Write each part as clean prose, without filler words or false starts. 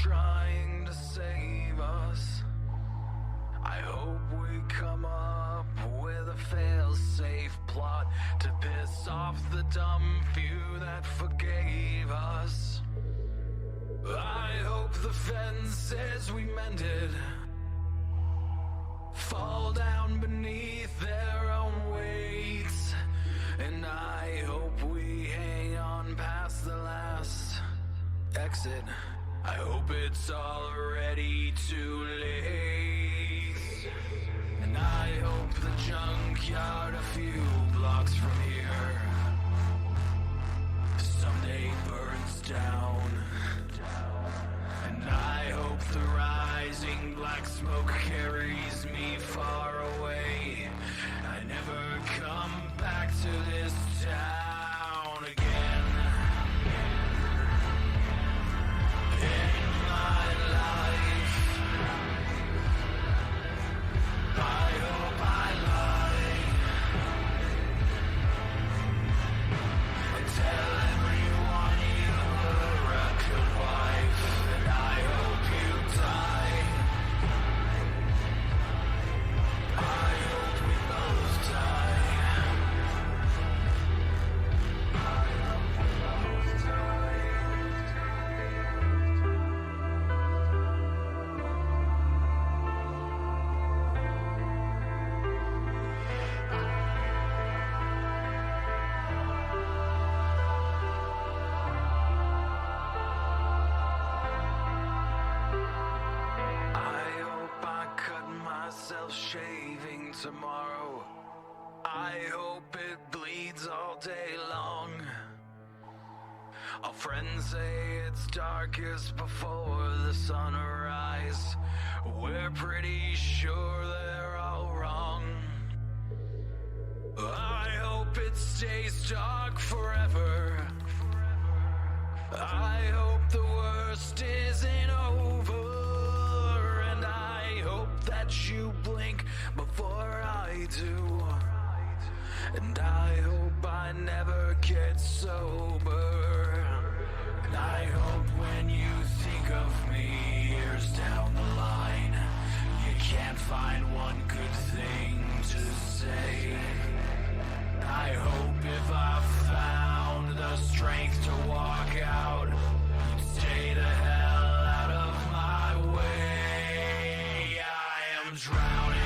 trying to save us. I hope we come up with a fail-safe plot to piss off the dumb few that forgave us. I hope the fences we mended fall down beneath their own weights, and I hope we hang on past the last exit. I hope it's already too late, and I hope the junkyard a few blocks from here someday burns down, and I hope the rising black smoke carries me far away. I never come back to this town again. In my life, I hope I lie and tell everyone you were a good wife, and I hope you die. I hope we both die. I hope we both die. I hope I cut myself shaving tomorrow. I hope it bleeds all day long. Our friends say it's darkest before the sunrise. We're pretty sure they're all wrong. I hope it stays dark forever. I hope the worst isn't over, and I hope that you blink before I do, and I hope I never get sober, and I hope when you think of me years down the line, you can't find one good thing to say. I hope if I found the strength to walk out, you'd stay the hell out of my way. I am drowning.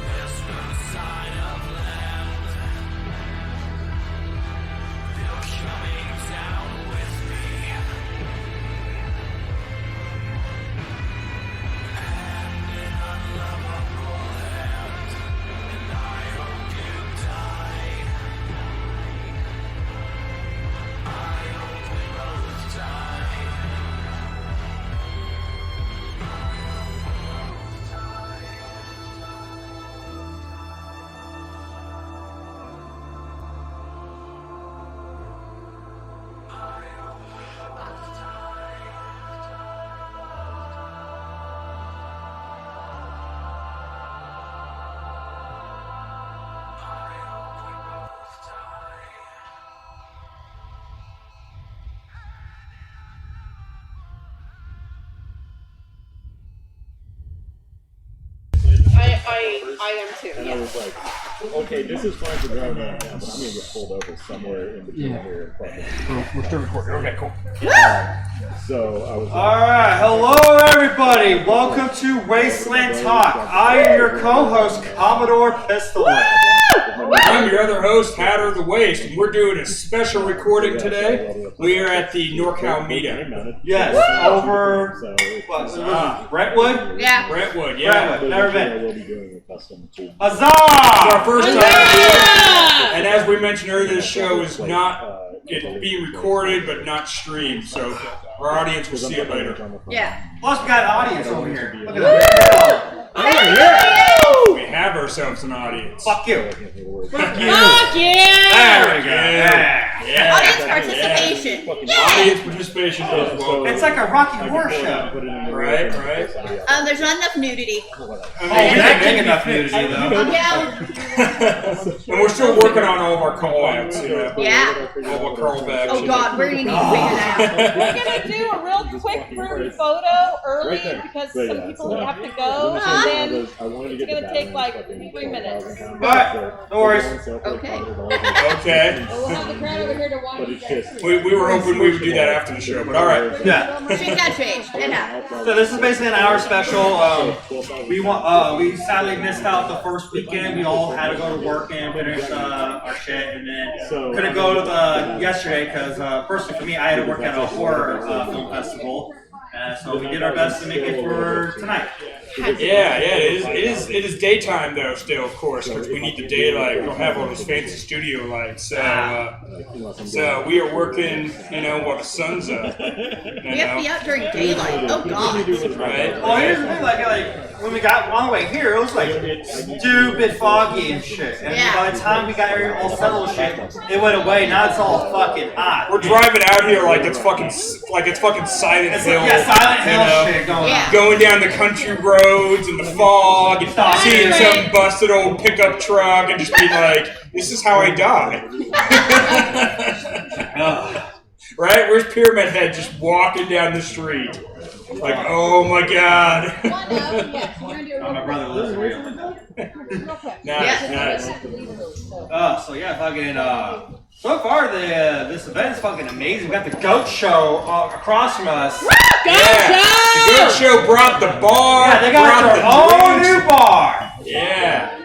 There's no sign of land. They're coming down with me. Hand in unlovable hand, and I hope you die. I hope we both die. I hope we both die. I hope we both die. I hope we both die. I am too. And I was like, okay, this is fine for driving around town, but I'm going to get pulled over somewhere in between here and fucking. We're still recording. Okay, cool. So I was like, Alright, hello everybody. Welcome to Wasteland Talk. I am your co-host, Commodore Pistol. I'm your other host, Hatter the Waste, and we're doing a special recording today. We are at the NorCal meetup. Yes, over Brentwood? Yeah. Brentwood, yeah. Brentwood, never been. We'll be doing a custom too. Huzzah! It's our first time here, and as we mentioned earlier, this show is not it's being recorded but not streamed, so our audience will see it later. Yeah. Plus, we got an audience over here. Look at that. We have ourselves an audience. Fuck you. Fuck you. Fuck yeah! There we go. Yeah. Yeah. Audience participation. Audience participation is welcome. It's like a Rocky Horror Show. Right. There's not enough nudity. Oh, that big enough nudity though. Yeah. And we're still working on all of our call-outs, you know. Yeah. All of our callbacks. Oh God, we're gonna need to figure that out. We're gonna do a real quick group photo early because some people have to go, and then it's gonna take like 3 minutes. But no worries. Okay. Okay. We'll have the crowd over here to watch you guys. We were hoping we would do that after the show, but all right. Yeah. Shit got changed. It happened. So this is basically an hour special. We sadly missed out the first weekend. We all had to go to work and finish our shit, and then couldn't go to the yesterday because personally for me, I had to work at a horror film festival. So we did our best to make it for tonight. Yeah, it is daytime though still, of course, because we need the daylight. We don't have all those fancy studio lights, so we are working, while the sun's up. We have to be out during daylight. Oh God. Right? Well, here's the thing, like when we got on the way here, it was like stupid foggy and shit. And by the time we got here all settled and shit, it went away. Now it's all fucking hot. We're driving out here like it's fucking Silent Hill. Yeah, Silent Hill shit going on. Going down the country roads in the fog and seeing some busted old pickup truck and just being like, this is how I die. Right? Where's Pyramid Head just walking down the street? Like, oh my God. My brother lives here. Nice. So yeah, fucking. So far, this event is fucking amazing. We got the goat show across from us. The goat show brought the bar. Yeah, they got their own new bar. Yeah.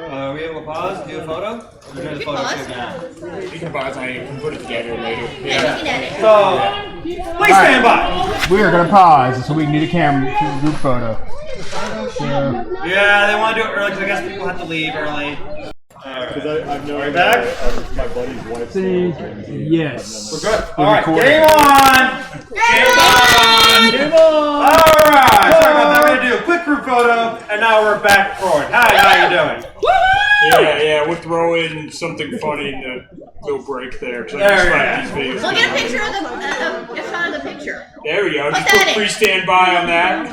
Are we able to pause and do a photo? We're doing the photo shoot now. You can pause on it. You can put it together later. So, please stand by. We are going to pause so we can do the camera group photo. Yeah, they want to do it early because I guess people have to leave early. Because I've known Are we back? My buddy's wife. Yes. We're good. All right, game on! Game on! Alright, sorry about that. We're going to do a quick group photo, and now we're back forward. Hi, how you doing? Yeah, we'll throw in something funny in the little break there. So There just we like go. these videos. We'll get a picture of a shot of the picture. There we go. Put Just that put in. free standby on that.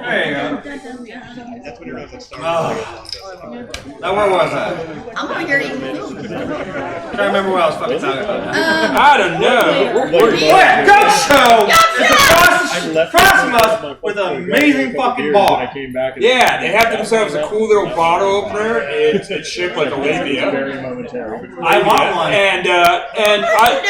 There you go. Now, where was I? I'm over here eating food. I'm trying to remember what I was fucking talking about. I don't know. Yeah, Goat Show! It's across from us with an amazing fucking bar. Yeah, they have themselves a cool little bottle opener. It's shaped like a labia. I want one. And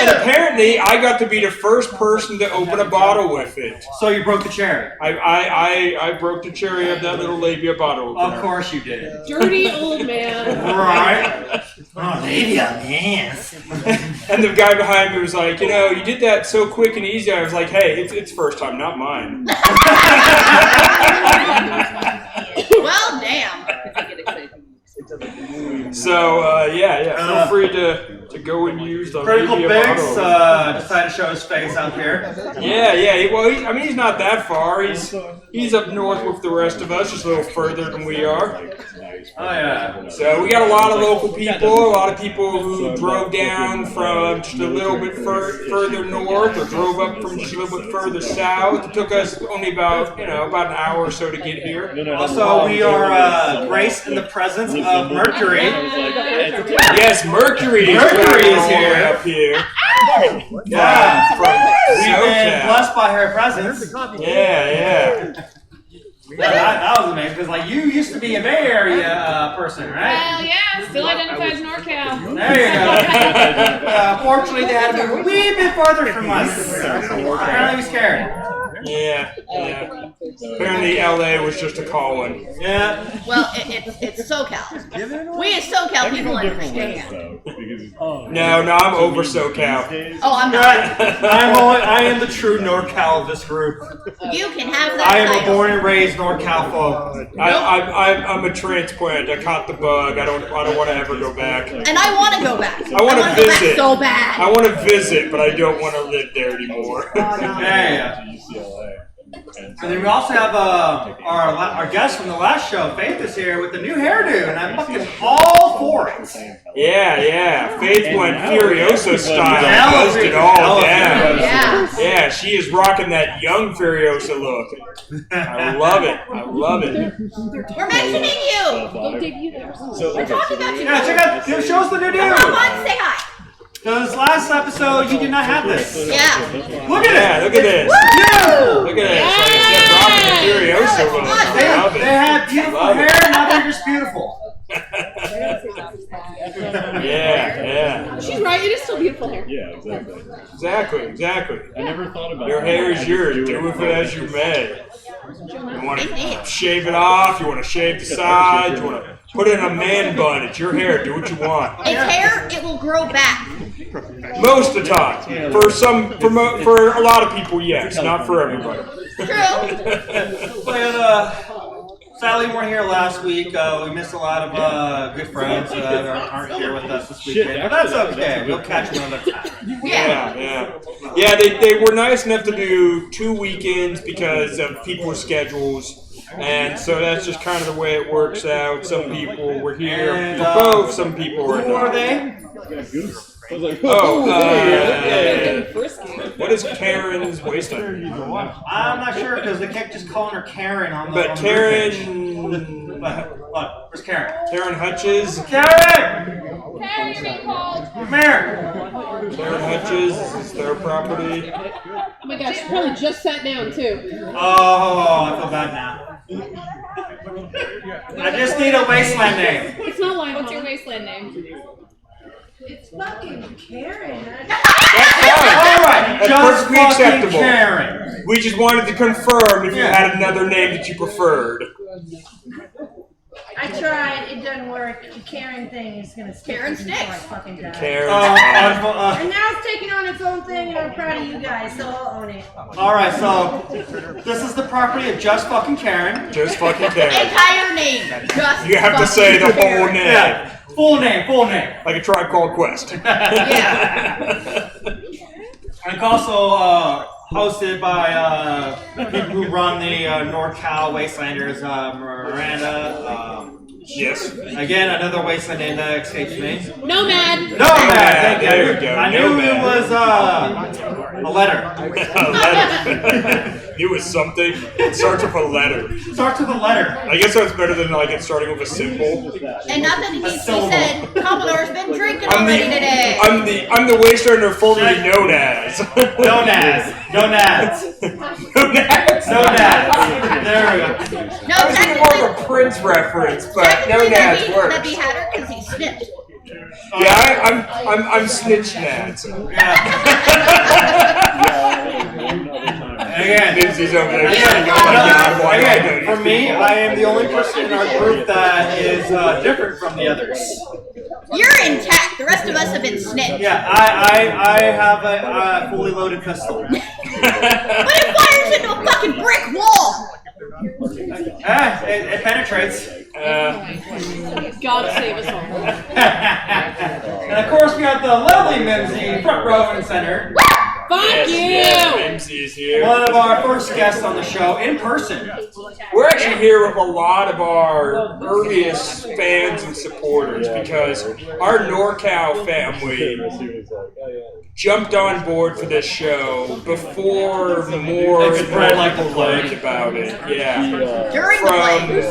apparently I got to be the first person to open a bottle with it. So you broke the cherry. I broke the cherry of that little labia bottle opener. Of course you did. Dirty old man. Right. Oh, labia, yes. And the guy behind me was like, you did that so quick and easy. I was like, hey, it's first time, not mine. Well, damn. So, feel free to go and use the Critical labia Biggs bottle. decided to show his face out here. Yeah. Well, he's not that far. He's up north with the rest of us, just a little further than we are. Oh, yeah. So we got a lot of local people, a lot of people who drove down from just a little bit further north, or drove up from just a little bit further south. It took us only about an hour or so to get here. Also, we are graced in the presence of Mercury. Yes, Mercury is here. Up here. Yeah. From We've been SoCal. blessed by her presence. Yeah. That was amazing, because you used to be a Bay Area person, right? Well, yeah, still identifies NorCal. There you go. Fortunately, they had to be a wee bit farther from us. Apparently, we scared. Yeah. Apparently, LA was just a call-in. Yeah. Well, it's SoCal. We as SoCal people understand. No, I'm over SoCal. Oh, I'm not. I am the true NorCal of this group. You can have that I am a title. born and raised NorCal folk. I'm a transplant. I caught the bug. I don't want to ever go back. And I want to go back. I want to go back visit. so bad. I want to visit, but I don't want to live there anymore. Yeah. And then we also have our guest from the last show, Faith, is here with the new hairdo, and I'm fucking all for it. Yeah. Faith went Furiosa style, buzzed it all down. Yeah, she is rocking that young Furiosa look. I love it. We're mentioning you. Go debut there. We're talking about you. Yeah, check out. Show us the new dude. Come on, say hi. Because last episode you did not have this. Yeah. Look at it. Look at this. Woo! Look at this. Like I said, rocking the Furiosa look. I love it. They have beautiful hair, now they're just beautiful. Yeah. She's right. It is still beautiful hair. Yeah, exactly. I never thought about your hair is yours. Do with it as you may. You want to shave it off. You want to shave the sides. You want to put it in a man bun. It's your hair. Do what you want. It's hair. It will grow back. Most of the time. For a lot of people, yes. Not for everybody. True. But sadly, we weren't here last week. We missed a lot of good friends that aren't here with us this weekend. But that's okay. We'll catch them another time. Yeah, they were nice enough to do 2 weekends because of people's schedules. And so that's just kind of the way it works out. Some people were here for both. Some people were not. Who are they? What is Karen's Wasteland? I'm not sure because they kept just calling her Karen on the. But Karen. Where's Karen? Karen Hutches. Karen, you're being called. come here. Karen Hutches is their property. Oh my gosh, she probably just sat down too. Oh, I feel bad now. I just need a Wasteland name. It's not lying. What's your Wasteland name? It's fucking Karen. All right, Just perfectly acceptable. Karen. We just wanted to confirm if you had another name that you preferred. I tried. It doesn't work. The Karen thing is gonna stick. Karen with me till I sticks. fucking die. Karen. And now it's taking on its own thing, and I'm proud of you guys, so I'll own it. All right, so this is the property of Just Fucking Karen. Just fucking Karen. Entire name. Just You have to say the whole name. Yeah, full name. Like a Tribe Called Quest. Yeah. And it's also hosted by people who run the NorCal Wastelanders, Miranda. Yes. Again, another Wasteland name that escapes me. Nomad. Thank you. There you go. I knew it was a letter. A letter. It was something. It starts with a letter. Starts with a letter. I guess that's better than like it starting with a symbol. And nothing needs to be said. Commodore's been drinking already today. I'm the Wastelander formerly known as. Known as. There we go. No, I was thinking more of a Prince reference, but known as works. That'd be Hatter because he snitched. Yeah, I'm Snitch Nads. Again, Lindsay's over there. Again, for me, I am the only person in our group that is different from the others. You're intact. The rest of us have been snitched. Yeah, I have a fully loaded pistol. But it fires into a fucking brick wall. It penetrates. God save us all. And of course, we got the lovely Mimsy, front row and center. Fuck you! Yes, Mimsy is here. One of our first guests on the show in person. We're actually here with a lot of our earliest fans and supporters because our NorCal family jumped on board for this show before more spread like the plague. learned about it. Yeah. During the plague.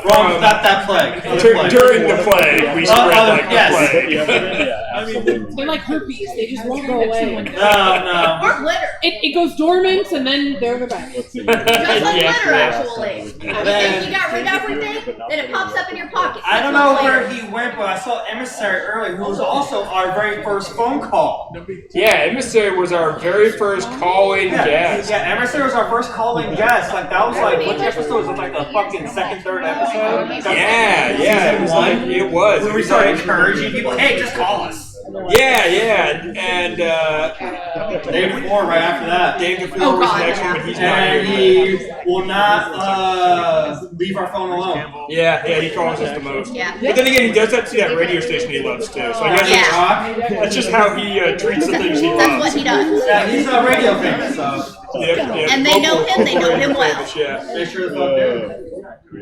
Wrong, not that plague. During the plague, we spread like the plague. They're like herpes. They just won't go away. No. Or glitter. It goes dormant and then they're back. Just like glitter, actually. You think you got rid of everything, then it pops up in your pocket. I don't know where he went, but I saw Emissary earlier, who was also our very first phone call. Yeah, Emissary was our very first call-in guest. Yeah, Emissary was our first call-in guest. Like, that was like, which episode was it? Like the fucking second, third episode? Yeah, it was. When we started encouraging people, hey, just call us. Yeah, and day before, right after that. Day before was the next one, but he's not here. And he will not leave our phone alone. Yeah, he calls us the most. Yeah. But then again, he does that to that radio station he loves too. So I guess that's just how he treats the things he loves. That's what he does. Yeah, he's a radio famous, so. Yep. And they know him. They know him well. Famous, yeah. They sure the fuck do.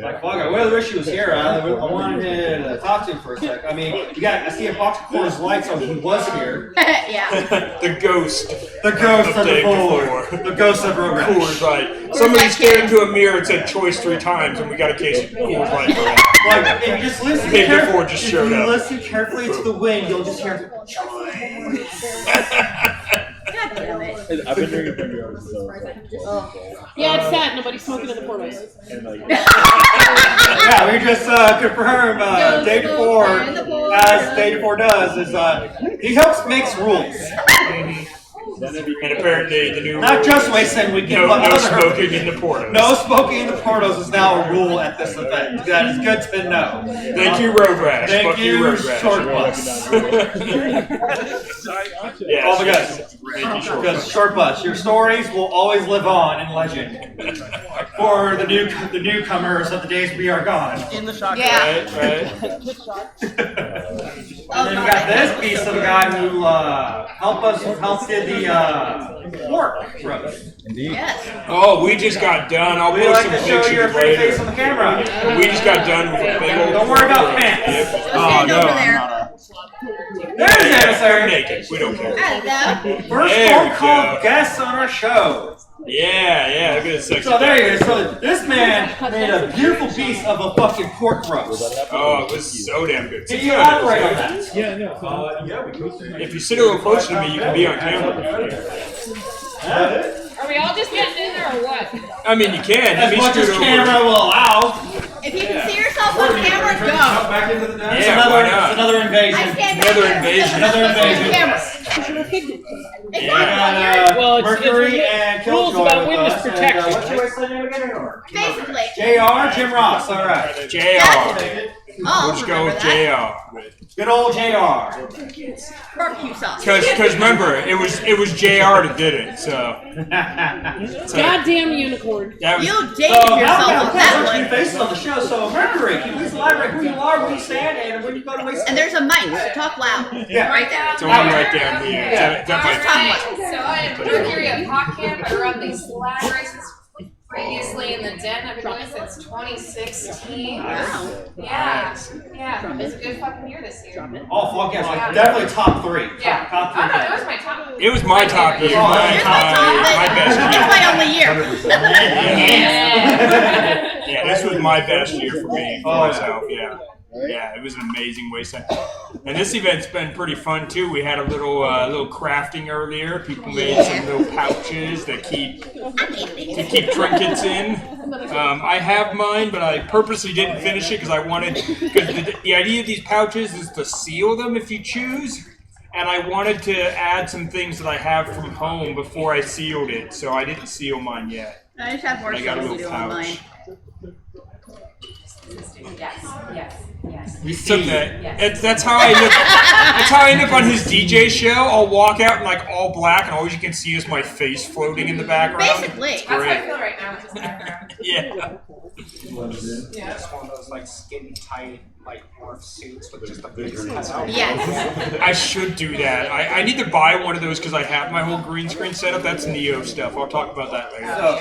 Like, fuck, I really wish he was here. I wanted to talk to him for a sec. I mean, I see a box of Coors Light, so he was here. Yeah. The ghost. The ghost of the day floor. before. The ghost of Road Rash. Coors Light. Somebody stared into a mirror and said choice 3 times, and we got a case of Coors Light for that. Like, if you just listen Day carefully, before just showed if you up. listen carefully to the wind, you'll just hear choice. God damn it. I've been drinking for years, so. Yeah, it's sad. Nobody's smoking in the portals. And like, Yeah, we just confirmed day before, as day before does, is he helps makes rules. And apparently the new Not just Wasteland, we give no smoking in the portals. No smoking in the portals is now a rule at this event. That is good to know. Thank you, Road Rash. Thank Fuck you, Road Rash. Short Bus. Yes. All the guys. Thank you, Short Because Bus. Short Bus, your stories will always live on in legend. For the newcomers of the days we are gone. In the shotgun. Yeah. Right. And then we got this piece of a guy who helped did the pork roast. Yes. Oh, we just got done. I'll We post like some to show pictures your pretty face on later. the camera. We just got done with a big old. Don't worry about pants. Yep. Stand over there. There's the They're emissary. naked. We don't care. Hello. First There we phone call go. guest on our show. Yeah. Look at this sexy. So there you go. So this man made a beautiful piece of a fucking pork roast. Oh, it was so damn good. Can you elaborate on that? yeah, no. If you sit a little closer to me, you can be on camera. Are we all just getting in there or what? I mean, you can. As Let me much as scoot over. camera will allow. If you can see yourself on camera, go. Back into the Yeah, it's why not? another invasion. I stand back Another here. invasion. Another invasion. Camera. We got Well, it's Mercury and rules Killjoy about with witness us. And, protection. what's your Wasteland name again? Basically. JR, Jim Ross. All right. JR. Oh, Let's go with JR. Good old JR. Barbecue sauce. Because remember, it was JR that did it. So Goddamn unicorn. that was. You dated yourself with that Two one. faces on the show. So Mercury, can you please elaborate who you are, where you stand, and when you go to Wasteland? And there's a mic, so talk loud. Yeah. Right there. It's only right down here. Is that my- Talk loud. So I'm Mercury at PopCamp. I run these lab races previously in the den. I've been doing it since 2016. Wow. Yeah. It was a good fucking year this year. Oh, fuck yes, like definitely top 3. Yeah. Top Oh no, 3. it was my top. It was my top year. Oh, My Here's my top, but best it's year. my only year. Yeah, this was my best year for me, for Oh, myself. Yeah, it was an amazing wasteland. And this event's been pretty fun too. We had a little crafting earlier. People made some little pouches that keep trinkets in. I have mine, but I purposely didn't finish it because the idea of these pouches is to seal them if you choose. And I wanted to add some things that I have from home before I sealed it, so I didn't seal mine yet. I just have more I got a stuff to little do on mine. pouch. Yes. We took that. That's how I end up. That's how I end up on his DJ show. I'll walk out in like all black, and all you can see is my face floating in the background. Basically. It's That's how I great. feel right now with this background. Yeah. Yeah, it's one of those like skin tight, like morph suits with just a big cutout. Yes. I should do that. I need to buy one of those because I have my whole green screen setup. That's Neo stuff. I'll talk about that later. So,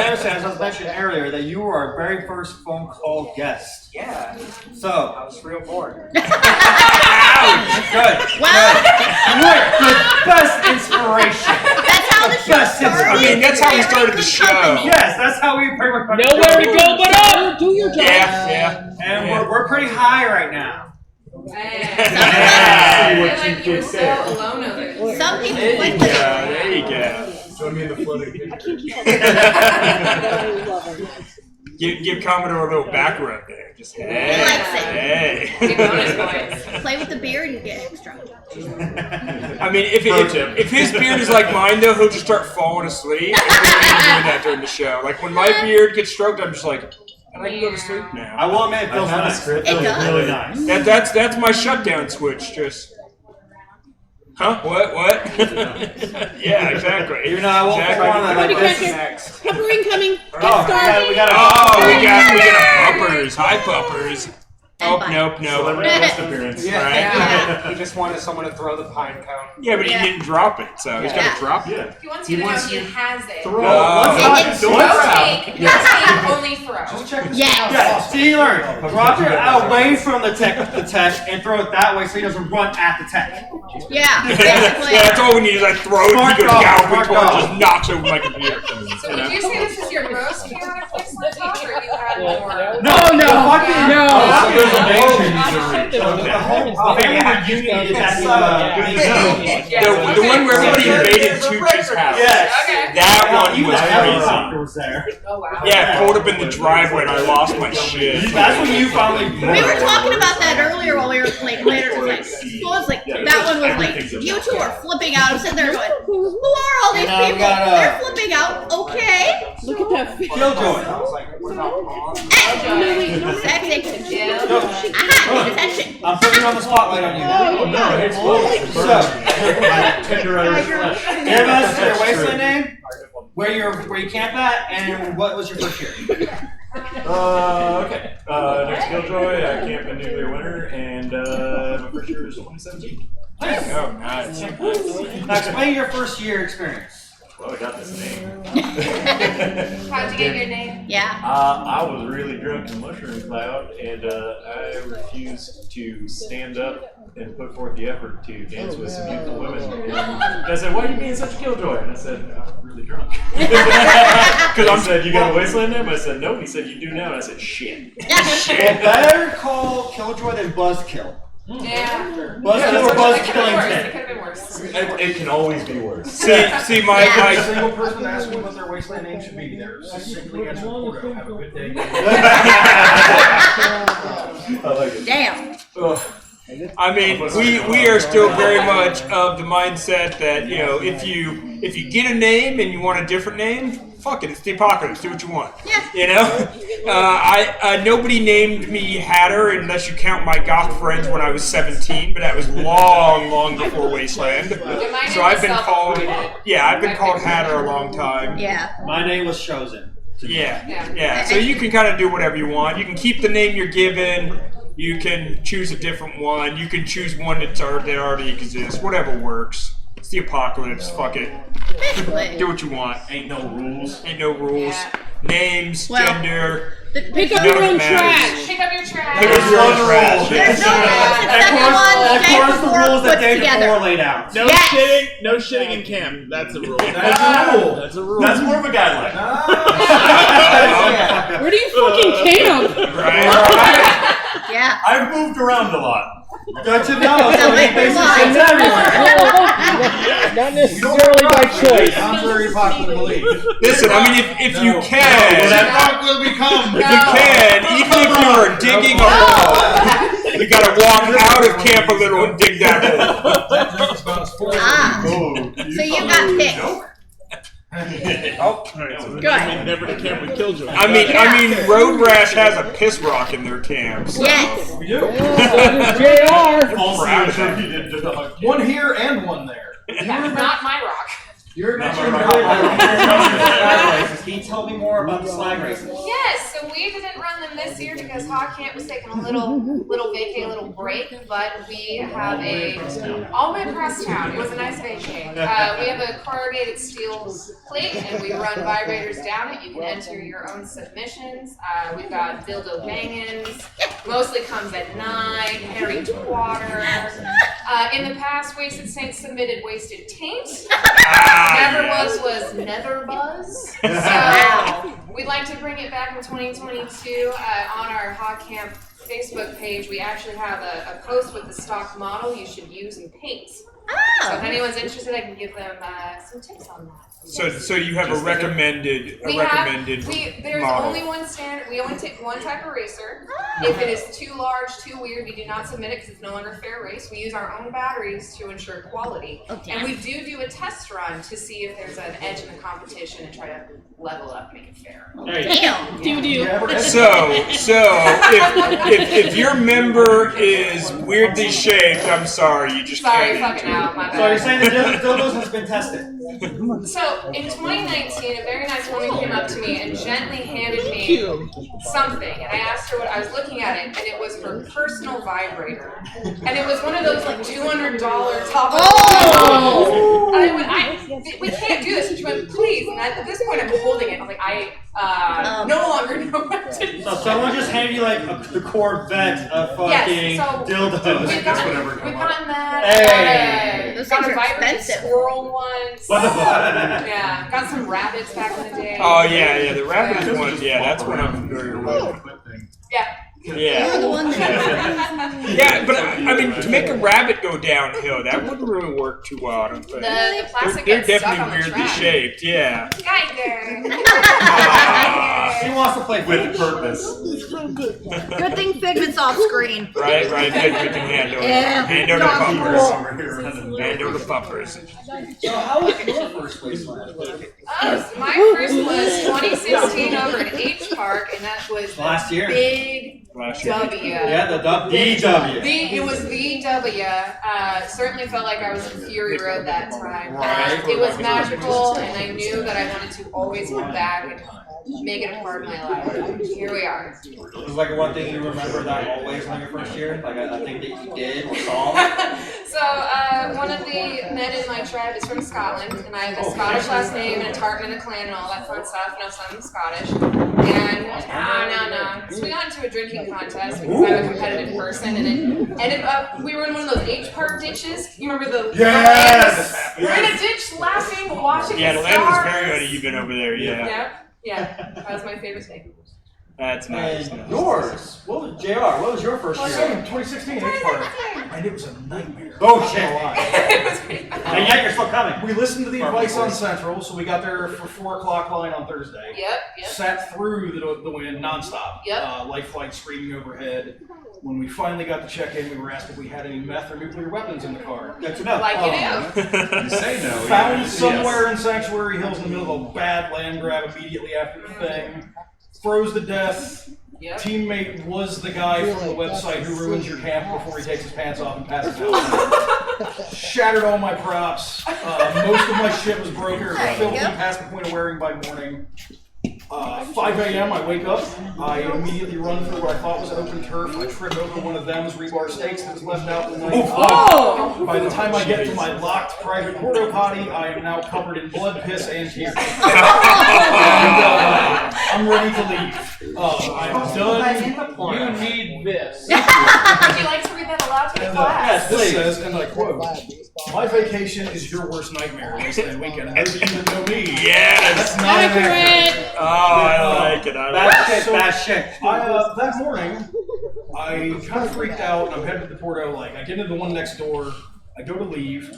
Anderson, as I was mentioning earlier, that you were our very first phone call guest. Yeah, So, I was real bored. good. Well, Good. Best inspiration. that's how the show Best started. I mean, that's how we started the Good show. company. Yes, that's how we pretty much. Nowhere to go but up. Do your job. Yeah. And we're pretty high right now. I feel like you were so alone over there. Some people There like you the go. There you go. Join me in the floating. I can't keep up with that. Give Commodore a little back rub there. Just hey. He likes it. Hey. Good bonus points. play with the beard and you get extra. I mean, if his beard is like mine, though, he'll just start falling asleep. And we're not even doing that during the show. Like when my beard gets stroked, I'm just like, I can go to sleep I now. will admit, it feels nice. It does. Really nice. That's my shutdown switch. Just Huh? What? Yeah, exactly. You know, I won't pick one that like this next. Pepper incoming. We got puppers. Hi, puppers. Oh, nope. Yeah. He just wanted someone to throw the pine cone. Yeah, but he didn't drop it, so he's got to drop it. He wants you to know he has it. Throw. Don't take, only throw. Just check this Yes. out. Yeah, see, you learn. Drop it away from the tech, and throw it that way so he doesn't run at the tech. Yeah, basically. Yeah, that's all we need is I throw it, Smart he goes dog, down, smart which one dog. just knocks over my computer. So would you say this is your most chaotic Wasteland talk, or you had more? No. No. The family reunion is at The one where everybody invaded Tucci's house. Yes. Okay. That one was crazy. was there. Oh wow. Yeah, pulled up in the driveway and I lost my shit. That's when you finally. We were talking about that earlier while we were like later tonight. School was like that one was like you two are flipping out. I'm sitting there going, who are all these And, people? we got, They're flipping out. Okay. Look at that fish. Killjoy. I was like, what about Mom? Sexy. Yeah. Aha, pay attention. I'm putting on the spotlight on you. Oh no, it's So, tenderized flesh. give us your Wasteland name, where you camp at, and what was your first year? Okay. Next Killjoy, I camp in Nuclear Winter, and my first year was 2017. Nice. Oh, nice. Now explain your first year experience. Well, I got this name. How'd you get your name? Yeah. I was really drunk in Mushroom Cloud, and I refused to stand up and put forth the effort to dance with some beautiful women. And I said, "Why are you being such a killjoy?" And I said, "I'm really drunk." Because I said, "You got a Wasteland name?" I said, "No." He said, "You do now." And I said, "Shit." Well, better call Killjoy than Buzzkill. Yeah. Buzzkill or Buzz It could Killington. have been worse. It can always be worse. See, my A single person asking what their Wasteland name should be there. Simply answer Porto. Have a good day. I like it. Damn. I mean, we are still very much of the mindset that, you know, if you get a name and you want a different name, fuck it, it's the apocalypse. Do what you want. Yeah. You know, nobody named me Hatter unless you count my goth friends when I was 17, but that was long before Wasteland. So I've been called Hatter a long time. Yeah. My name was chosen. Yeah. So you can kind of do whatever you want. You can keep the name you're given. You can choose a different one. You can choose one that already exists. Whatever works. It's the apocalypse. Fuck it. Do what you want. Ain't no rules. Yeah. Names, gender. Pick up your own trash. Pick up your trash. Pick up your own trash. There's no rules except the ones Of course, the rules that day together. before laid out. No shitting. No shitting in camp. That's a rule. That's a rule. That's a rule. That's more of a guideline. Where do you fucking camp? Right. Yeah. I've moved around a lot. Good to know. So he basically sits everywhere. Not necessarily by choice. Sounds very popular to believe. Listen, I mean, if you can, will become. if you can, even if you are digging a hole, you gotta walk out of camp a little and dig that hole. So you got picked. Good. Never to camp with Killjoy. I mean, Road Rash has a piss rock in their camps. Yes. We do. JR. Proud of that. One here and one there. Not my rock. You were mentioning earlier about races. Can you tell me more about the slag races? Yes, so we didn't run them this year because Hawk Camp was taking a little vacay, a little break, but we have all my press town. It was a nice vacay. We have a corrugated steel plate and we run vibrators down it. You can enter your own submissions. We've got dildo bangins, mostly comes at night, hairy twatter. In the past, Wasted Saints submitted Wasted Taint. Never was never buzz. So we'd like to bring it back in 2022 on our Hawk Camp Facebook page. We actually have a post with the stock model you should use and paint. So if anyone's interested, I can give them some tips on that. So you have a recommended There's model. only one standard. We only take one type of racer. If it is too large, too weird, we do not submit it because it's no longer a fair race. We use our own batteries to ensure quality, and we do a test run to see if there's an edge in the competition and try to level up, make it fair. Damn. So if your member is weirdly shaped, I'm sorry, you just Sorry, can't. fucking out. My bad. So you're saying the dildos has been tested? So in 2019, a very nice woman came up to me and gently handed me something, and I asked her what I was looking at it, and it was her personal vibrator, and it was one of those like $200 top. Oh! And I went, we can't do this. And she went, please. And at this point, I'm holding it. I'm like, I no longer know what to do. So someone just handed you like the Corvette of fucking dildos. We've gotten that. Hey, those things got a are vibrating expensive. squirrel once. Yeah, got some rabbits back in the day. Oh yeah, the rabbit ones. Yeah, that's what I'm familiar with. Yeah. Yeah. Yeah, but I mean, to make a rabbit go downhill, that wouldn't really work too well. I don't think. The plastic They're gets stuck definitely on the weirdly track. shaped. Yeah. Geiger. She wants to play with purpose. Good thing Figment's off screen. Right. Good can handle the pumpers. Handle the pumpers. So how was your first Wasteland? My first was 2016 over at H Park, and that was Last year. Big W. Yeah, the W. It was the W. Certainly felt like I was in Fury Road that time. Right. It was magical, and I knew that I wanted to always come back and make it a part of my life. Here we are. Was like one thing you remember that always on your first year? Like a thing that you did or saw? So, one of the men in my tribe is from Scotland, and I have a Scottish last name and a tartan and a clan and all that fun stuff. No, so I'm Scottish. And no. So we got into a drinking contest because I'm a competitive person, and it ended up we were in one of those H Park ditches. You remember the? Yes. We're in a ditch, laughing, watching Yeah, the the land was stars. very uneven over there. Yeah. Yeah, that was my favorite thing. That's nice. And yours? What was JR? What was your first year? 2016 H Park, and it was a nightmare. Oh shit! And yet you're still coming. We listened to the advice on Central, so we got there for 4 o'clock line on Thursday. Yep. Sat through the wind nonstop. Yep. Light flight screaming overhead. When we finally got to check in, we were asked if we had any meth or nuclear weapons in the car. Good to know. Like you do. You say no. Found somewhere in Sanctuary Hills in the middle of a bad land grab immediately after the thing. Froze to death. Yep. Teammate was the guy from the website who ruins your camp before he takes his pants off and passes out. Shattered all my props. Most of my shit was broken or filthy past the point of wearing by morning. 5 a.m. I wake up. I immediately run for what I thought was open turf. I trip over one of them's rebar stakes that was left out the night. Oh! By the time I get to my locked private porta potty, I am now covered in blood, piss, and tears. And, I'm ready to leave. I'm done. You need this. Would you like to read that aloud to the class? This says, and I quote, "My vacation is your worst nightmare, Wasteland weekend. How do you even know me?" Yes. That's not accurate. Oh, I like it. Bad shit. That morning, I kind of freaked out, and I'm headed to the Porto. Like, I get into the one next door, I go to leave,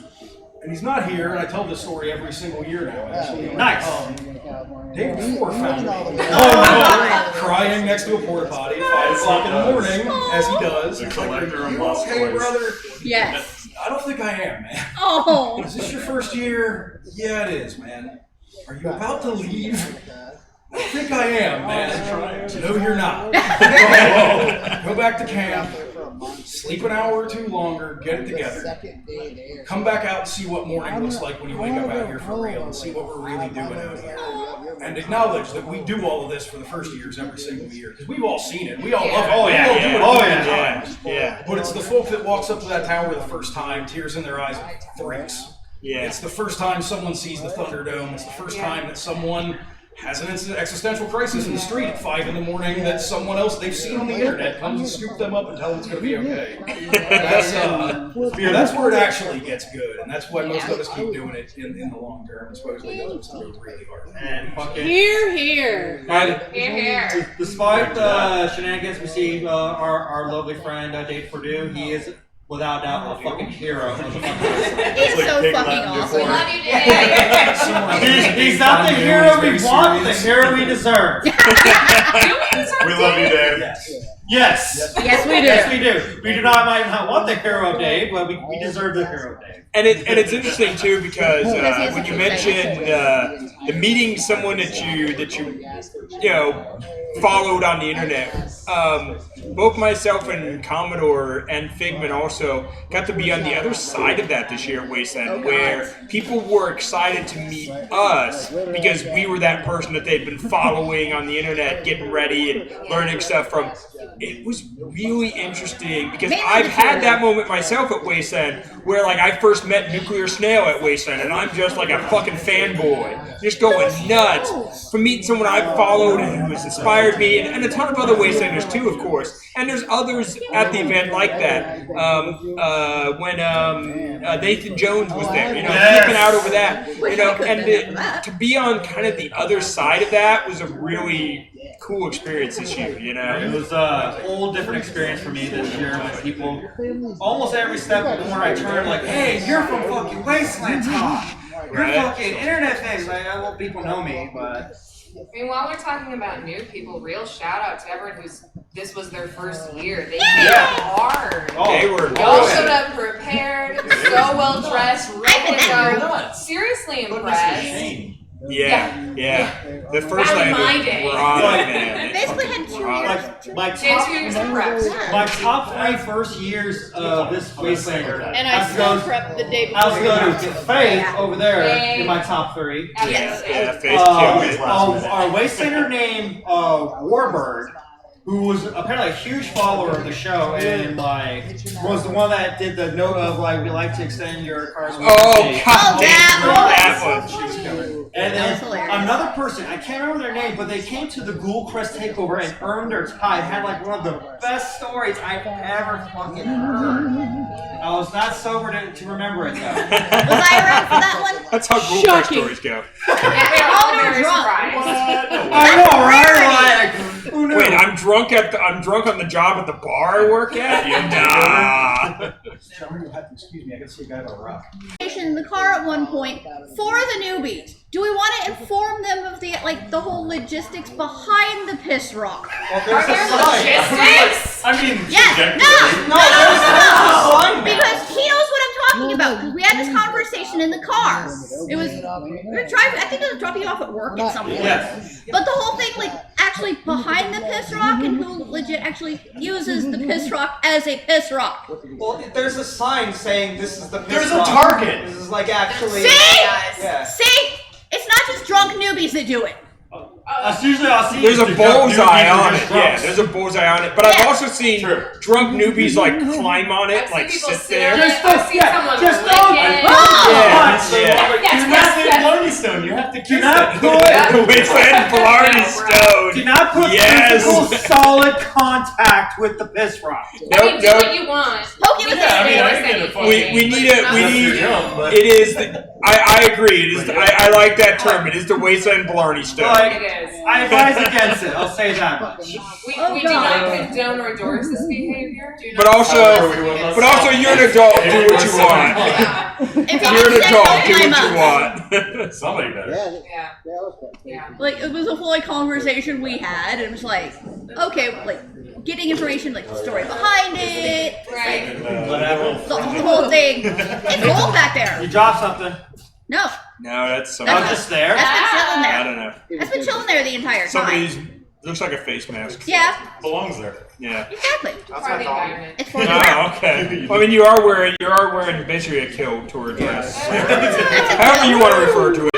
and he's not here, and I tell this story every single year now. Actually. Nice. Day before found me. Crying next to a porta potty at 5 o'clock in the morning, as he does. The He's like, collector of "You lost okay, boys." brother?" Yes. I don't think I am, man. Oh. Is this your first year? Yeah, it is, man. Are you about to leave? I think I am, man. No, you're not. Go back to camp, sleep an hour or two longer, get it together. Come back out and see what morning looks like when you wake up out here for real and see what we're really doing out here. And acknowledge that we do all of this for the first years every single year. Because we've all seen it. We all love it. Oh, yeah, We all yeah. do it Oh, a million yeah. times. Yeah. But it's the folk that walks up to that tower the first time, tears in their eyes, and freaks. Yeah. It's the first time someone sees the Thunderdome. It's the first time that someone has an existential crisis in the street at 5 in the morning that someone else they've seen on the internet comes and scoop them up and tell them it's going to be okay. That's where it actually gets good, and that's why most of us keep doing it in the long term, especially because it's really hard. And fucking. Here. Despite the shenanigans we see, our lovely friend Dave Perdue, he is without doubt, a fucking hero. He's so fucking awesome. We love you, Dave. He's not the hero we want, the hero we deserve. Do we deserve We love you, Dave. Yes. Yes, we do. Yes, we do. We might not want the hero of Dave, but we deserve the hero of Dave. And it's interesting too because when you mentioned the meeting someone that you know followed on the internet, both myself and Commodore and Figment also got to be on the other side of that this year at Wasteland, where people were excited to meet us because we were that person that they'd been following on the internet, getting ready and learning stuff from. It was really interesting because I've had that moment myself at Wasteland where like I first met Nuclear Snail at Wasteland and I'm just like a fucking fanboy, just going nuts from meeting someone I've followed and who has inspired me, and a ton of other Wastelanders too, of course. And there's others at the event like that. When Nathan Jones was there, you know, flipping out over that, you know, and to be on kind of the other side of that was a really cool experience this year, you know. It was a whole different experience for me this year when people, almost every step of the corner I turned, like, hey, you're from fucking Wasteland Talk. You're fucking internet famous. Like, well, people know me, but. I mean, while we're talking about new people, real shout out to everyone this was their first year. They came hard. They were. Y'all showed up prepared, so well dressed, ready to go. Seriously impressed. Yeah. The first night were on it, man. Basically had 2 years. My top 3 first years of this Wastelander. And I still prepped the day before. I was going to Faith over there in my top 3. Yeah, Faith killed it. Our Wastelander named Warbird, who was apparently a huge follower of the show and like was the one that did the note of like we like to extend your cars. That one. She was killer. And then another person, I can't remember their name, but they came to the Ghoul Crest takeover and earned their tie. Had like one of the best stories I've ever fucking heard. I was not sober to remember it though. Was I around for that one? That's how Ghoul Crest stories go. I know, right? Who knew? Wait, I'm drunk on the job at the bar I work at? Nah. Excuse me, I can see a guy on a rock. In the car at one point for the newbies. Do we want to inform them of the whole logistics behind the piss rock? Well, there's logistics? I mean, No, because he knows what I'm talking about. Because we had this conversation in the car. It was we were driving. I think it was dropping you off at work at some point. Yes. But the whole thing, like, actually behind the piss rock and who legit actually uses the piss rock as a piss rock. Well, there's a sign saying this is the piss There's rock. a target. This is like actually. See? Yeah. See? It's not just drunk newbies that do it. Usually I'll see. There's a bullseye on it. Yeah, there's a bullseye on it. But I've also seen drunk newbies like climb on it, like sit there. Just don't. You have to do not put Wasteland Blarney Stone. Do not put physical solid contact with the piss rock. I mean, do what you want. We need. It is. I agree. It is. I like that term. It is the Wasteland Blarney Stone. It is. I advise against it. I'll say that much. We do not condone or endorse this behavior. But also, you're an adult. Do what you want. If You're an adult. Do what you want. Somebody better. Yeah. Like, it was a full conversation we had, and it was like, okay, like, getting information, like, the story behind it, Right. the whole thing. It's old back there. You dropped something. No. No, that's I somebody. was just there. That's been chilling there. I don't know. That's been chilling there the entire time. Somebody's looks like a face mask. Yeah, Belongs there. Yeah. exactly. For the environment. It's for the Oh, okay. Well, I mean, you are wearing basically a kill tour dress. However you want to refer to it.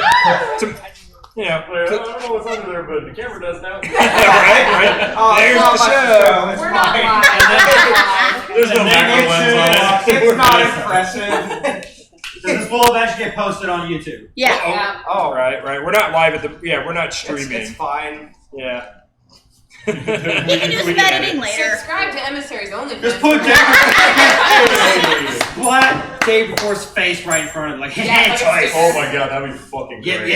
You know. I don't know what's under there, but the camera does now. right. There's the show. We're not live. There's no macro lens on it. It's not impressive. This will eventually get posted on YouTube. Yeah. Oh, right. We're not live at the. Yeah, we're not streaming. It's fine. Yeah. He can do some editing later. Subscribe to Emissaries Only. Just put Dave flat Dave Before's face right in front of him, like, choice. Oh my god, that'd be fucking great.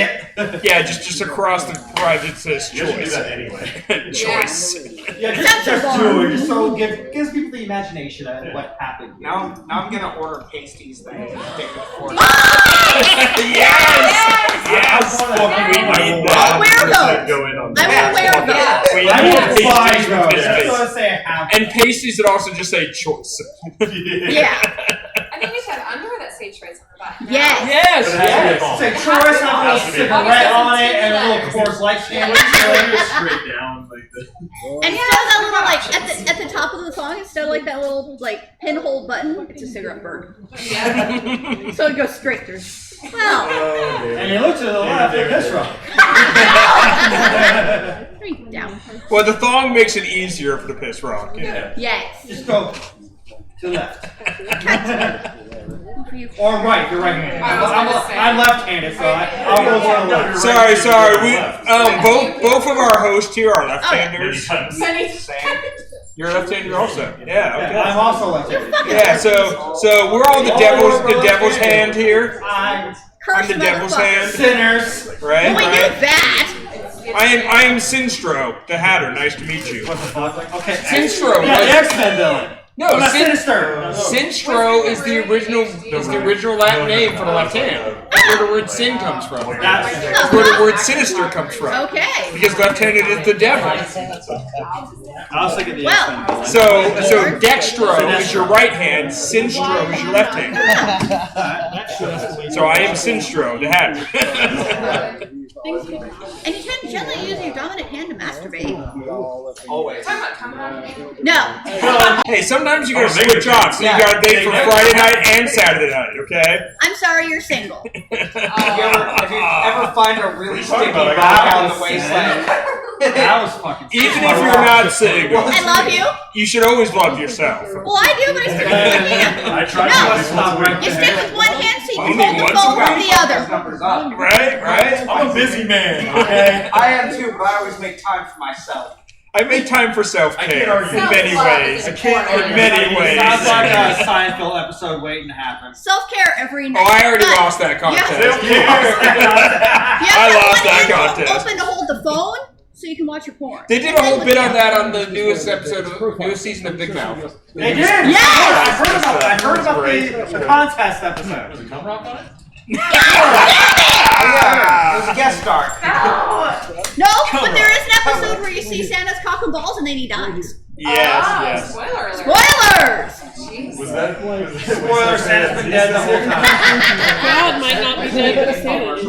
Yeah, just across the right it says You should do choice. that anyway. Choice. Yeah, just do it. So gives people the imagination of what happened. Now I'm gonna order pasties that Dave Before. Yes! I will I'll wear 100% those. go in on I will wear those. I will buy those. And pasties that also just say choice. Yeah. I think we should have underwear that say choice on the back. Yes. Yes! Say choice, have a little cigarette on it, and a little Coors Light can. Straight down like this. And instead of that little like at the top of the song, instead of like that little like pinhole button, it's a cigarette burn. Yeah. So it goes straight through. Well. And you look to the left, and this rock. Down. Well, the thong makes it easier for the piss rock. Yeah. Yes. Just go to the left. Or right, you're right-handed. I'm left-handed, so I'll go to the left. Sorry. We both of our hosts here are left-handers. You're a left-hander also. Yeah. Okay. I'm also left-handed. Yeah. So we're all the devil's hand here. I'm the devil's hand. Sinners. Right. Well, we knew that. I am Sinstro, the Hatter. Nice to meet you. What the fuck? Okay. Sinstro. Yeah, the X-Men villain. No, Sinister. Sinstro is the original Latin name for the left hand. That's where the word sin comes from. That's where the word sinister comes from. Okay. Because left-handed is the devil. I was thinking the X-Men villain. So Dextro is your right hand, Sinstro is your left hand. So I am Sinstro, the Hatter. And you can gently use your dominant hand to masturbate. Always. Talking about Campout. No. Hey, sometimes you gotta switch off, so you gotta date for Friday night and Saturday night, okay? I'm sorry, you're single. If you ever find a really sticky rock on the wasteland, That was fucking. Even if you're not single, I love you. you should always love yourself. Well, I do, but I stick with one hand. I tried No. to stop right You stick with one hand so you can Only hold the once phone a with the other. numbers up. Right? I'm a busy man, okay? I am too, but I always make time for myself. I make time for self-care argue. in many ways. In many ways. Sounds like a Seinfeld episode waiting to happen. Self-care every night. Oh, I already But lost that contest. You have I to lost have that one hand contest. open to hold the phone so you can watch your porn. They did a whole bit on that on the newest season of Big Mouth. They did. Yes! I heard about the contest episode. Does it come rock on it? Yeah, it was a guest star. No, but there is an episode where you see Santa's cock and balls and then he dies. Yes. Spoiler alert. Spoilers! Jeez. Was that? Spoiler, Santa's been dead the whole time. God might not be dead, but Santa is.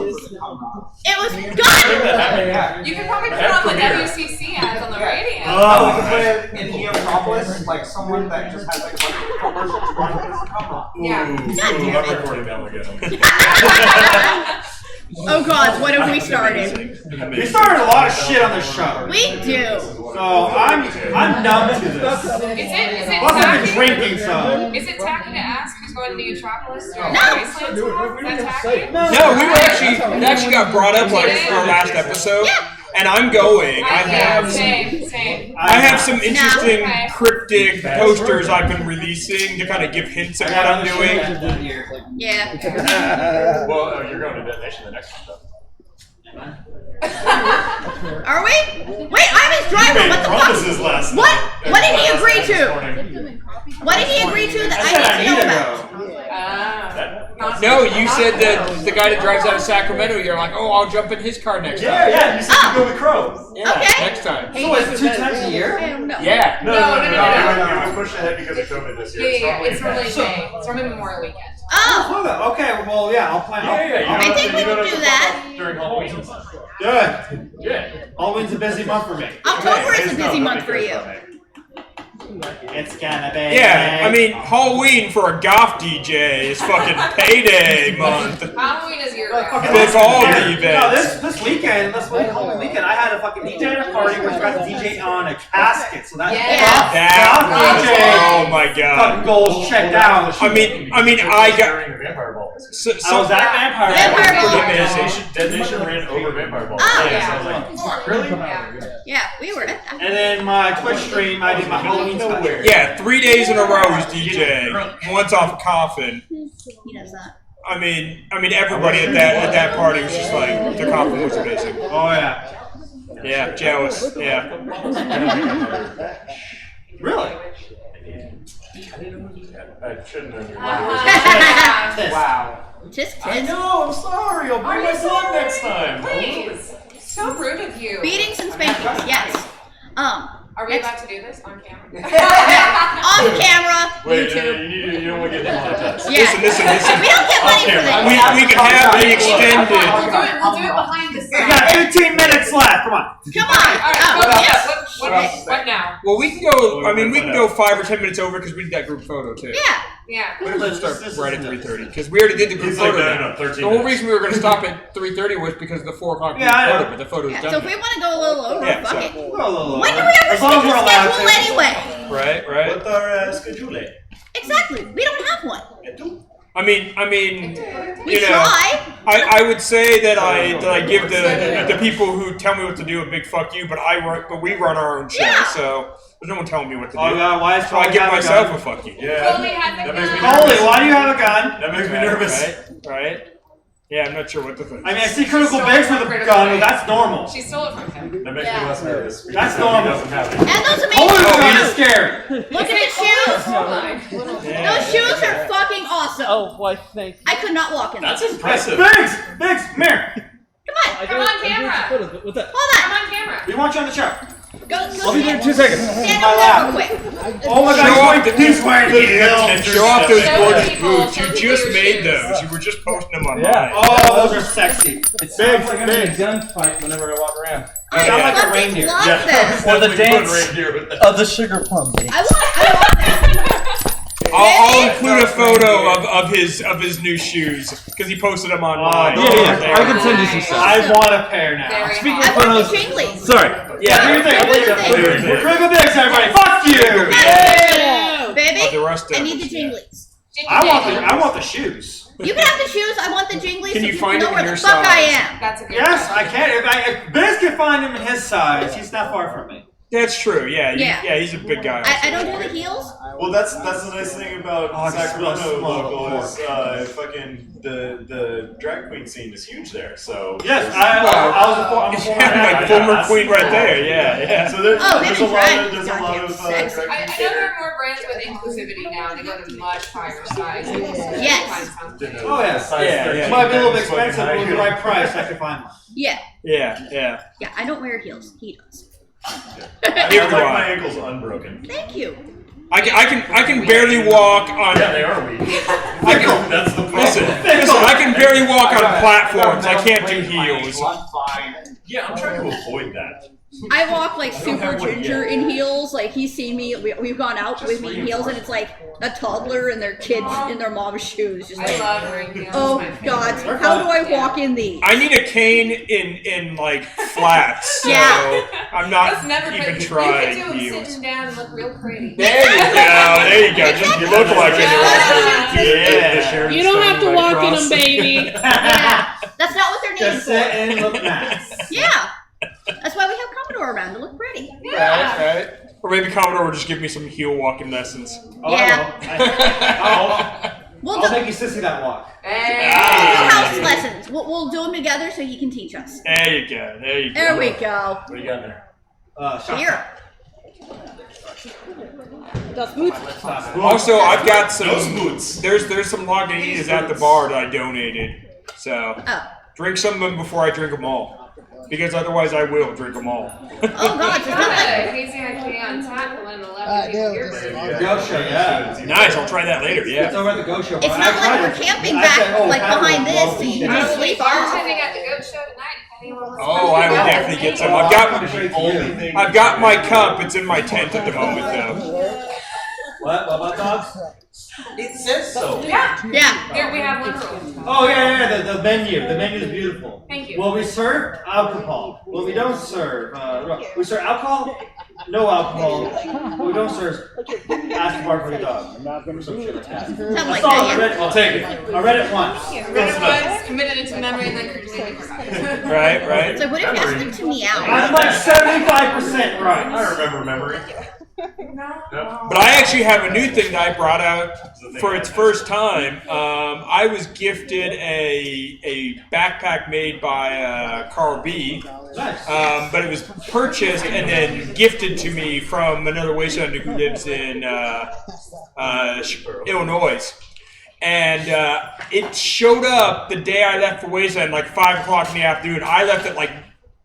It was good! You could probably put it on the WCC ads on the radio. Oh, we could put it in Neopolis, like someone that just has like commercials running this camera. Yeah. I'm recording that one again. Oh God, what have we started? We started a lot of shit on this show. We do. So I'm numb to this. Is it Plus I've been tacky? drinking some. Is it tacky to ask who's going to the Metropolis during No. the Wasteland tour? Is that tacky? No, we were it actually got brought up like for our last episode. Yeah. And I'm going. I Same. have some interesting Okay. cryptic posters I've been releasing to kind of give hints at what I'm doing. Yeah. Well, you're going to Detonation the next one, Are we? Wait, I'm his driver. What the fuck? promises last What? night. What did he agree to? Morning. What did he agree to that I need to know about? No, you said that the guy that drives out of Sacramento, you're like, oh, I'll jump in his car next time. Yeah, you said you go with Crow. Yeah, Okay. next time. So it's 2 times a year? No. Yeah. No. It was pushed ahead because of COVID this year. Yeah. It's normally May. It's normally Memorial Weekend. Oh, Okay, well, yeah, I'll plan. Yeah. I think we can do that. During Halloween. Good. Yeah. Halloween's a busy month for me. October is a busy month for you. It's gonna be. Yeah, I mean, Halloween for a goth DJ is fucking payday month. Halloween is your That's all the events. No, this weekend, whole weekend, I had a fucking DJ at a party where I got the DJ on a casket. So that's Oh my god. Fucking goals checked out. I mean, I got. So was that Vampire Dead Nation ran over Vampire Ball. Oh, So I was like, really? Yeah, we were at that. And then my Twitch stream, I did my Halloween special. Yeah, 3 days in a row was DJ. Once off a coffin. He does that. I mean, everybody at that party was just like, the coffin was amazing. Oh yeah. Yeah, jealous. Yeah. Really? I shouldn't have. Wow. Just I know, I'm sorry. I'll bring my son next time. Please. So rude of you. Beatings and spankings, yes. Are we about to do this on camera? On camera, Wait, YouTube. you don't want to get demonetized. Yeah. Listen. We don't get money for this. We can have the extended. We'll do it behind the We scenes. got 15 minutes left. Come on. Come on. What now? Well, we can go. I mean, we can go 5 or 10 minutes over because we did that group photo too. Yeah. Let's start right at 3:30 because we already did the group photo. No, 13 the whole reason we were going to stop at 3:30 was because of the 4 o'clock group photo, but the photo's Yeah, done. so if we want to go a little over, fuck it. We'll go a little When do over. we ever As long as stick we're a allowed schedule to. anyway? Right. What's our schedule? Exactly. We don't have one. I mean, We you know, try. I would say that I give the people who tell me what to do a big fuck you, but we run our own show, so there's no one telling me what to do. Oh God, why is So I give myself a fuck you. Yeah. Coley has a gun. Coley, why do you have a gun? That makes me nervous. Right? Yeah, I'm not sure what to think. I mean, I see Critical Biggs with a gun, but that's normal. She stole it from him. That makes me less nervous. That's normal. Doesn't have it. And those Coley's amazing gun is shoes. scary. Look at the shoes. Yeah. Those shoes are fucking awesome. Oh, why, thank you. I could not walk in That's those. impressive. Biggs, come here. Come on. Come on camera. What's that? Hold Come on. on camera. We want you on the show. Go I'll be there in 2 seconds. stand My over lap. there real quick. Oh my God, he's wearing heels. Show off those Show gorgeous people, boots. show You people just your made shoes. those. You were just posting them online. Yeah. Oh, those are sexy. It sounds like I'm in a gunfight whenever I walk around. I sound like a fucking reindeer. love Yeah. this. Or the dance Reindeer with that. of the sugar plum. I want that. I'll include a photo of his new shoes because he posted them online. Yeah. I can send you some stuff. I want a pair now. Very Speaking hot. I want the jinglies. Sorry. Yeah, do your thing. Do your thing. We're Critical Biggs, everybody. Fuck you. Baby, The rest of I need the them, jinglies. I want the shoes. You can have the shoes. I want the jinglies. Can so you people find know them where in the your fuck I size? am. That's a good Yes, one. I can. If Biggs can find him in his size, he's not far from me. That's true. Yeah. Yeah. He's a big guy. I don't do the heels. Well, that's the nice thing about I can smell Sacramento local smoke. is fucking the drag queen scene is huge there. So Yes, I'm a former Like former queen right there. Yeah. So there's Oh, there's maybe a lot drag of goddamn drag sex. queens I know there. there are more brands with inclusivity now. They go to much higher sizes. Yes. Find something. Oh yeah, Yeah. It might be a little bit expensive, but with the right price, I can find one. Yeah. Yeah. I don't wear heels. He does. I Neither like do I. my ankles unbroken. Thank you. I can barely walk on. Yeah, they are weak. That's the problem. Listen, I can barely walk on platforms. I can't do heels. Yeah, I'm trying to avoid that. I walk like super have one ginger yet. in heels. Like he's seen me. We've gone out with me in heels, and it's like a toddler and their kids in their mom's shoes. Just I like, love wearing heels. oh It's my favorite. God, how do I walk in these? I need a cane in like flats. So Yeah. I'm That's not never even been. trying You can do them heels. sitting down and look real pretty. There you go. Just look like it. Yeah. You don't have to walk in them, baby. Yeah, that's not what they're named Just sit for. and look nice. Yeah, that's why we have Commodore around to look pretty. Right. Or maybe Commodore will just give me some heel walking lessons. Yeah. We'll I'll do make you sissy that walk. house lessons. We'll do them together so you can teach us. There you go. There we go. What do you got there? Here. Das gut. Also, I've got some. Those boots. There's some Lagunitas at the bar that I donated. So drink some of them before I drink them all, because otherwise I will drink them all. Oh God, it's not like Hazy IPA on tap and then 11 beer. Go show, yeah. Nice. I'll try that later. It's Yeah. over at the Go Show. it's not like we're camping back like behind this so you can just sleep off. Bartending at the goat show tonight. If anyone wants to Oh, I will definitely get some. I've got my cup. It's in my tent at the moment, though. What about dogs? It says so. Yeah. Yeah. Here we have one rule. Oh yeah, the menu. The menu is beautiful. Thank you. Well, we serve alcohol. Well, we don't serve. We serve alcohol. No alcohol. What we don't serve. Ask bar for your dog. Some shit like that. Something I like saw it. that. I'll take it. I read it once. Read it once, committed it to memory, and then completely forgot it. Right. So what if you ask them to meow? I'm like 75% right. I remember memory. But I actually have a new thing that I brought out for its first time. I was gifted a backpack made by Carl B. Nice. But it was purchased and then gifted to me from another Wastelander who lives in Illinois. And it showed up the day I left for Wasteland, like 5 o'clock in the afternoon. I left at like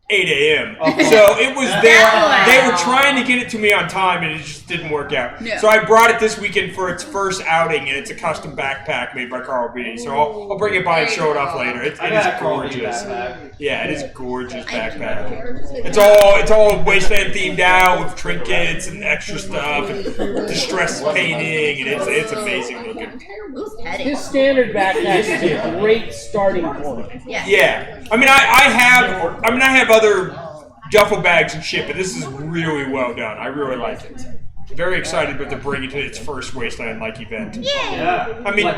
8 a.m. So it was there. They were trying to get it to me on time, and it just didn't work out. No. So I brought it this weekend for its first outing, and it's a custom backpack made by Carl B. So I'll bring it by and show it off later. It is gorgeous. Yeah, it is a gorgeous backpack. It's all Wasteland themed out with trinkets and extra stuff and distress painting, and it's amazing looking. His standard backpack is a great starting point. Yeah. I mean, I have other duffel bags and shit, but this is really well done. I really like it. Very excited about to bring it to its first Wasteland-like event. Yeah. I mean,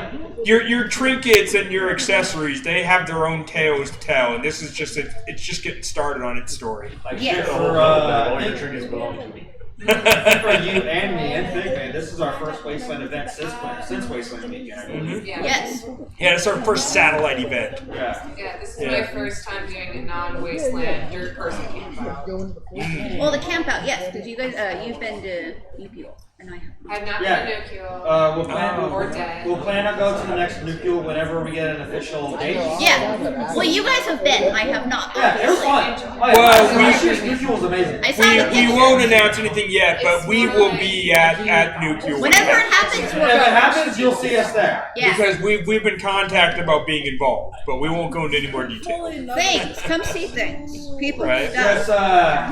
your trinkets and your accessories, they have their own tales to tell, and this is just it's just getting started on its story. Like Yeah. shit for all your trinkets belong to me. for you and me and Big Man, this is our first Wasteland event since Wasteland weekend. Mm-hmm. Yes. Yeah, it's our first satellite event. Yeah, this is my first time doing a non-Wasteland dirt person campout. Well, the campout, yes, because you guys, you've been to UPL, and I have. I've not Yeah. been to Nov-2021 We'll plan on going to the next nuclear whenever we get an official date. Yeah. Well, you guys have been. I have not. Yeah, it was fun. Well, last year's nuclear was amazing. I saw the We pictures. won't announce anything yet, but we will be at Nuclear. Whenever it happens, If we're it going. happens, you'll see us there. Yeah. Because we've been contacted about being involved, but we won't go into any more detail. Things. Come see things. People. Right. Stuff.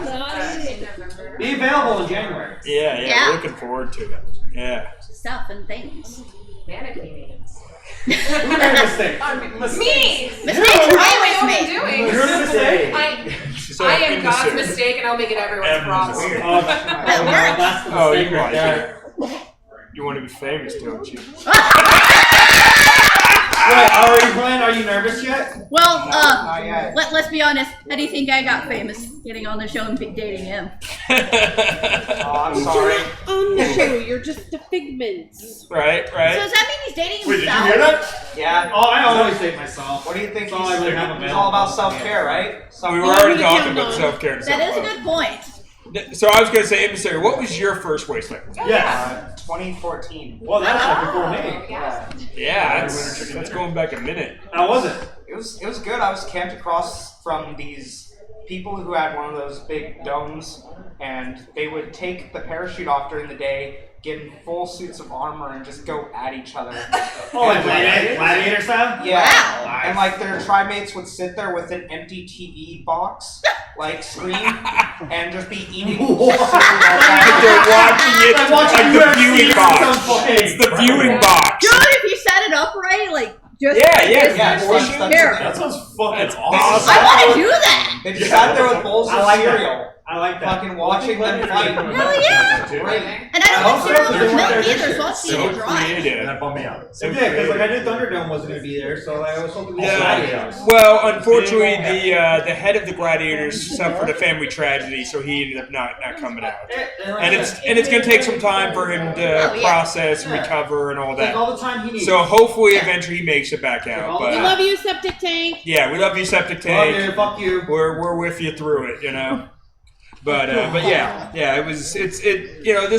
Just be available in January. Yeah, Yeah. we're looking forward to it. Yeah. Stuff and things. Mannequin names. Who made a mistake? Me! Mistakes are always I'm made. doing. You're the mistake. I am God's mistake, and I'll make it everyone's problem. That's the Oh, mistake you right like there. it. You want to be famous, don't you? Wait, are you nervous yet? Well, Not yet. let's be honest. How do you think I got famous? Getting on the show and dating him. Oh, I'm sorry. On the show, you're just a figment. Right, So right. does that mean he's dating Wait, did you himself? hear that? Yeah. Oh, I always date myself. What do you think? That's all I really have It's available. all about self-care, right? We were Oh, already we talking can about know. self-care and That is a stuff. good point. So I was going to say, Emissary, what was your first Wasteland? Yes. 2014. Well, that's like before me. Yeah, that's going back a minute. How was it? It was good. I was camped across from these people who had one of those big domes, and they would take the parachute off during the day, get in full suits of armor, and just go at each other. Oh, like gladiator style? Yeah. Wow. And like their tri-mates would sit there with an empty TV box, like screen, and just be eating cereal. They're watching it like the viewing box. It's the viewing box. Good if you set it up right, like just. Yeah, Here. That sounds fucking Awesome. awesome. I want to do that. They just sat there with bowls of I like that. cereal, I like that. fucking watching them fight. Hell yeah. And I don't want cereal with milk either, so I'll see So it dry. creative. That bummed me out. It did, because like I knew Thunderdome wasn't going to be there, so I was hoping to see Yeah. gladiators. Well, unfortunately, the head of the Gladiators suffered a family tragedy, so he ended up not coming out. And it's going to take some time for him to process and recover and all Like all that. the time he needs. So hopefully, eventually, he makes it back out. We But love you, Septic Tank. yeah, we love you, Septic Love Tank. you, fuck you. We're with you through it, you know. But yeah, this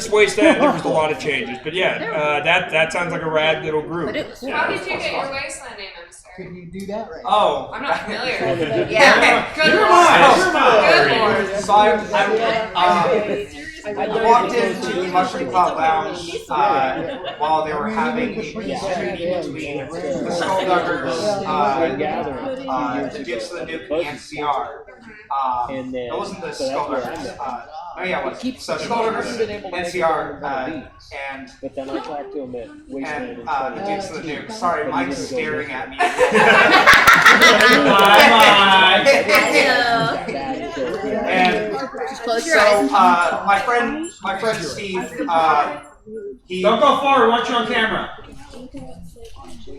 Wasteland there was a lot of changes, but yeah, that sounds like a rad little group. How did you get your Wasteland name, Emissary? Could you do that right? Oh, I'm not familiar. Yeah. Good You're lord. Good lord. So I walked into Mushroom Cloud Lounge while they were having a peace treaty between the Skullduggers, the Dukes of the Nuke, and CR. It wasn't the Skullduggers. Oh yeah, what? So Skulldugger's NCR, and But then I talked to him at Wasteland. and the Dukes of the Nuke. Sorry, Mike's staring at me. And Just close your so, eyes. my friend Steve, he Don't go forward. I want you on camera.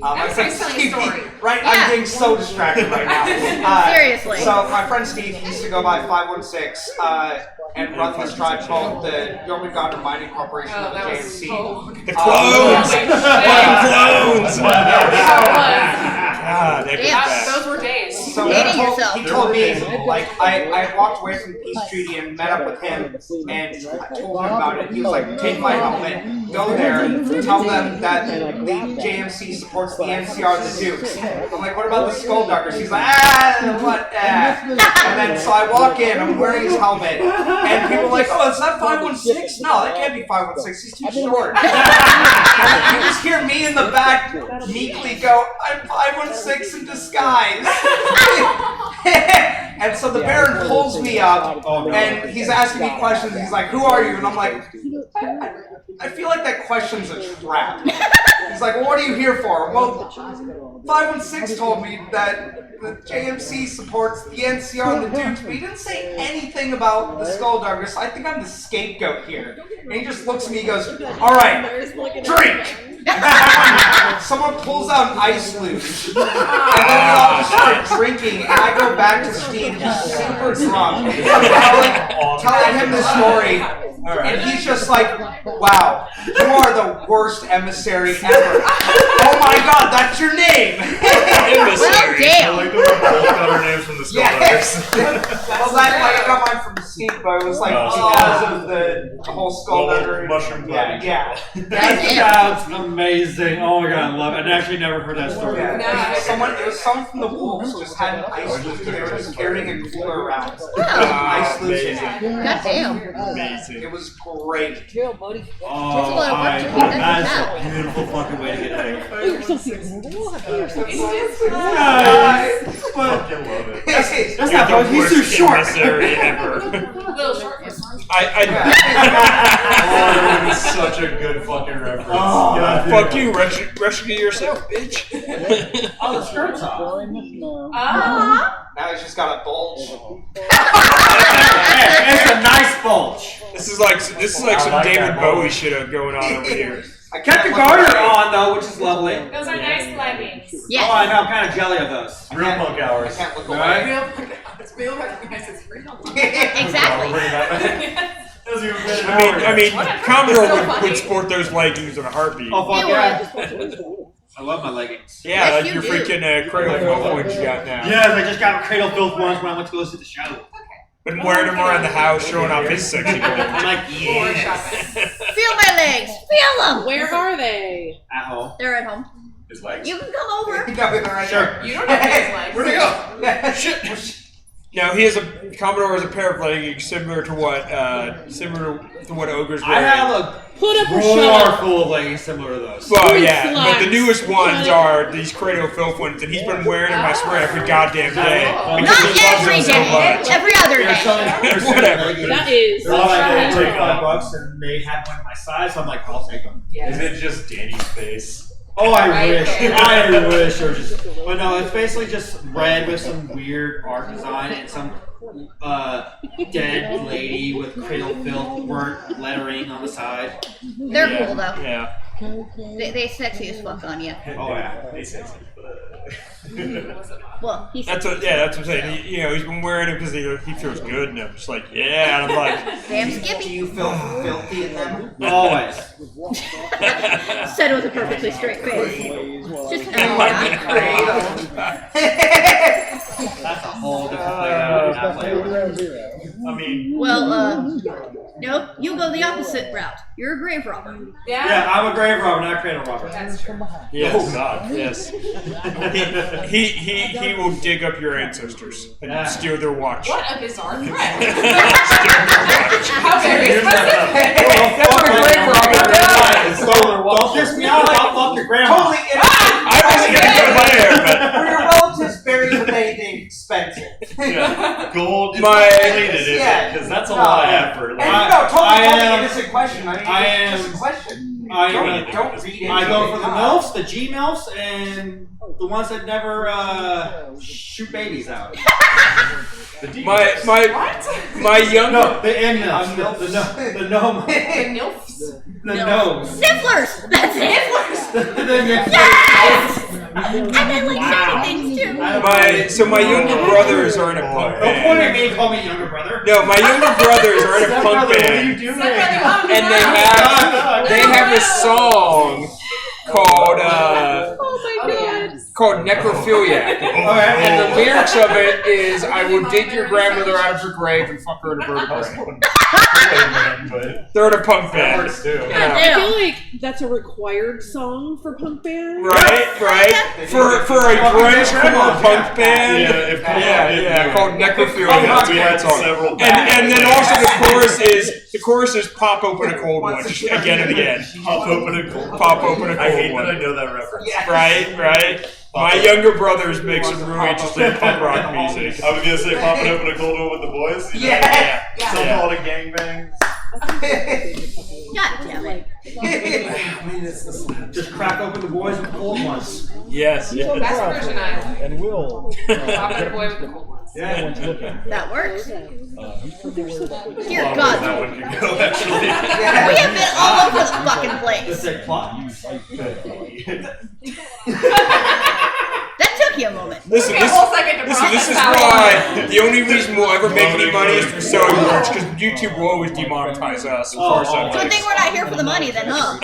my friend Nice telling Steve, story. right? Yeah. I'm getting so distracted right now. Seriously. So my friend Steve he used to go by 516 and run this tribe called the Yeoman Gardner Mining Corporation Oh, of the that was JMC. so. The clones! God, that goes Damn. back. Those were days. So Dating yourself. he told me, like, I walked away from the peace treaty and met up with him, and I told him about it. He was like, take my helmet, go there, tell them that the JMC supports the NCR and the Dukes. I'm like, what about the Skullduggers? He's like, what? And then, so I walk in, I'm wearing his helmet, and people are like, oh, is that 516? No, that can't be 516, he's too short. And you just hear me in the back meekly go, I'm 516 in disguise. And so the Baron pulls me up, and he's asking me questions. He's like, who are you? And I'm like, I feel like that question's a trap. He's like, well, what are you here for? Well, 516 told me that the JMC supports the NCR and the Dukes, but he didn't say anything about the Skullduggers, so I think I'm the scapegoat here. And he just looks at me and goes, all right, drink! Someone pulls out an ice luge, and then we all just start drinking, and I go back to Steve, just super drunk, telling him the story, and he's just like, wow, you are the worst emissary ever. Oh my god, that's your name! Well, damn. I like the way we both got our names from the Yes. Skullduggers. Well, I got mine from Steve, but it was like because of the whole Skulldugger. Mushroom Yeah, yeah. That sounds amazing. Oh my god, I love it. I'd actually never heard that story. Yeah. It was someone from the Wolves just had an ice luge. They were just carrying a cooler around. Ice luge in it. God damn. Amazing. It was great. Takes a lot of work to keep that That's out. a beautiful fucking way to get paid. Fucking love it. That's not good. He's too short. Emissary ever. Little short for some. Oh, that was such a good fucking reference. Oh, God, Fuck you, rescue yourself, bitch. Oh, the skirt's off. Now he's just got a bulge. It's a nice bulge. This is like some David Bowie shit going on over here. I Kept the garter on though, which is lovely. Those are nice leggings. Yes. Oh, I know. I'm kind of jelly of those. Real punk hours. I can't look away. Right? Real recognize it's real. Exactly. I mean, Commodore would sport those leggings in a heartbeat. Oh, fuck It yeah. I love my leggings. Yeah, Yes, like you your do. freaking Cradle Filth ones you got now. Yes, I just got Cradle Filth once when I went to go see the show. Been wearing them around the house, showing off his sexy I'm goals. like, yeah. Feel my legs. Feel them. Where are they? At home. They're at home. His legs. You can come over. Sure. You don't have those legs. Where'd he go? Now he has Commodore has a pair of leggings similar to what ogres wear. I have a Put up or shut drawer up. full of leggings similar to those. Well, Sweet yeah, but the slacks. newest ones Shut are these Cradle Filth ones, and he's been wearing them, I swear, every goddamn day. Not Because he loves every them so day. much. Every other They're day. selling Whatever. That is. They're all like That's they right. take $5 and they had one my size, so I'm like, I'll take them. Is it just Danny's face? Oh, I Right wish. there. I wish. Or just, but no, it's basically just red with some weird art design and some dead lady with Cradle Filth burnt lettering on the side. They're cool though. Yeah. They sexy as fuck on you. Oh yeah. They say Well, he's That's what I'm saying. He's been wearing them because he feels good, and I'm just like, yeah, and I'm like, damn Do Skippy. you feel filthy in them? Always. Said it with a perfectly straight face. Just That's a whole different play. I mean, well, no, you go the opposite route. You're a grave robber. Yeah, I'm a grave robber, not a cradle robber. That's true. yes, oh god. yes. He will dig up your ancestors and steal their watch. What a bizarre threat. Steal their watch. How very specific. Don't piss me off, I'll fuck your grandma. Totally I wasn't gonna go there, but Were your relatives buried with anything expensive? Yeah. Gold is My- plated, is Yeah. it? Because that's That's a lot of effort. And totally innocent question. I mean, it's just a question. I don't read into I go it. for the MILFs, the G MILFs, and the ones that never shoot babies out. My younger the N MILFs. The no. The nose. Snifflers! That's it! Yes! And then like shiny things too. my younger brothers are in a punk Don't point band. at me and call me younger brother. No, my younger brothers are in a punk band, and they have a song called called Necrophiliac. And the lyrics of it is, I will dig your grandmother out of her grave and fuck her in a vertebrae. They're in a punk band. I feel like that's a required song for punk band. Right. For a grunge-core punk band. Yeah, called Necrophiliac. And then also the chorus is pop open a cold one, just again and again. Pop open a cold one. Pop open a cold one. I hate that I know that reference. Right. My younger brothers make some really interesting punk rock music. I was gonna say popping open a cold one with the boys. Yeah. Some call it a gangbang. God damn it. Just crack open the boys with the cold ones. Yes. That's Virgin Island. And we'll. Popping a boy with the cold ones. That works. Dear Well, God. that one could go actually. We have been all over the fucking place. That took you a moment. Listen, Okay, this whole second to is process why the only reason we'll ever make any money is through selling merch, because YouTube will always demonetize us. Good thing we're not here for the money then, huh?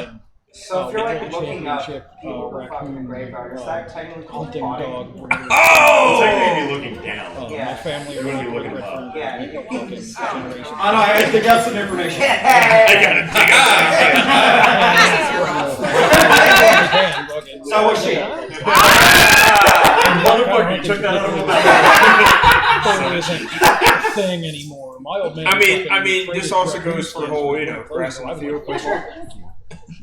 So if you're like looking up people who fucking graveyard, is that technically called plotting? Oh! Technically you'd be looking down. Yeah. My family You wouldn't be looking up. Yeah. I know, I gotta dig out some information. I gotta dig out. So was she. Motherfucker, you took that out of my mouth. isn't a thing anymore. My old man. I mean, this also goes for the whole, grass in the field.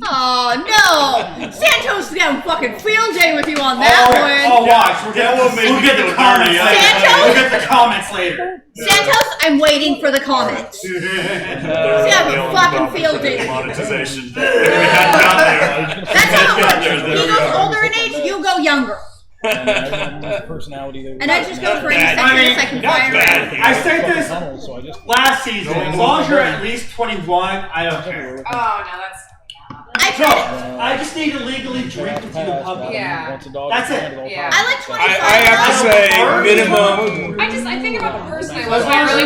Oh no! Santos got a fucking field day with you on that one. Oh, watch. We'll get the comments later. We'll get the comments later. Santos, I'm waiting for the comments. He's got a fucking field day. Monetization. That's how it works. He goes older in age, you go younger. Personality. And I just go for any seconds I can fire out. I said this last season. As long as you're at least 21, I don't care. Oh, no, that's... I just need to legally drink with you in public. Yeah. That's it. Yeah. I like 25. I have to say, minimum. I think about the person I As was. long as Really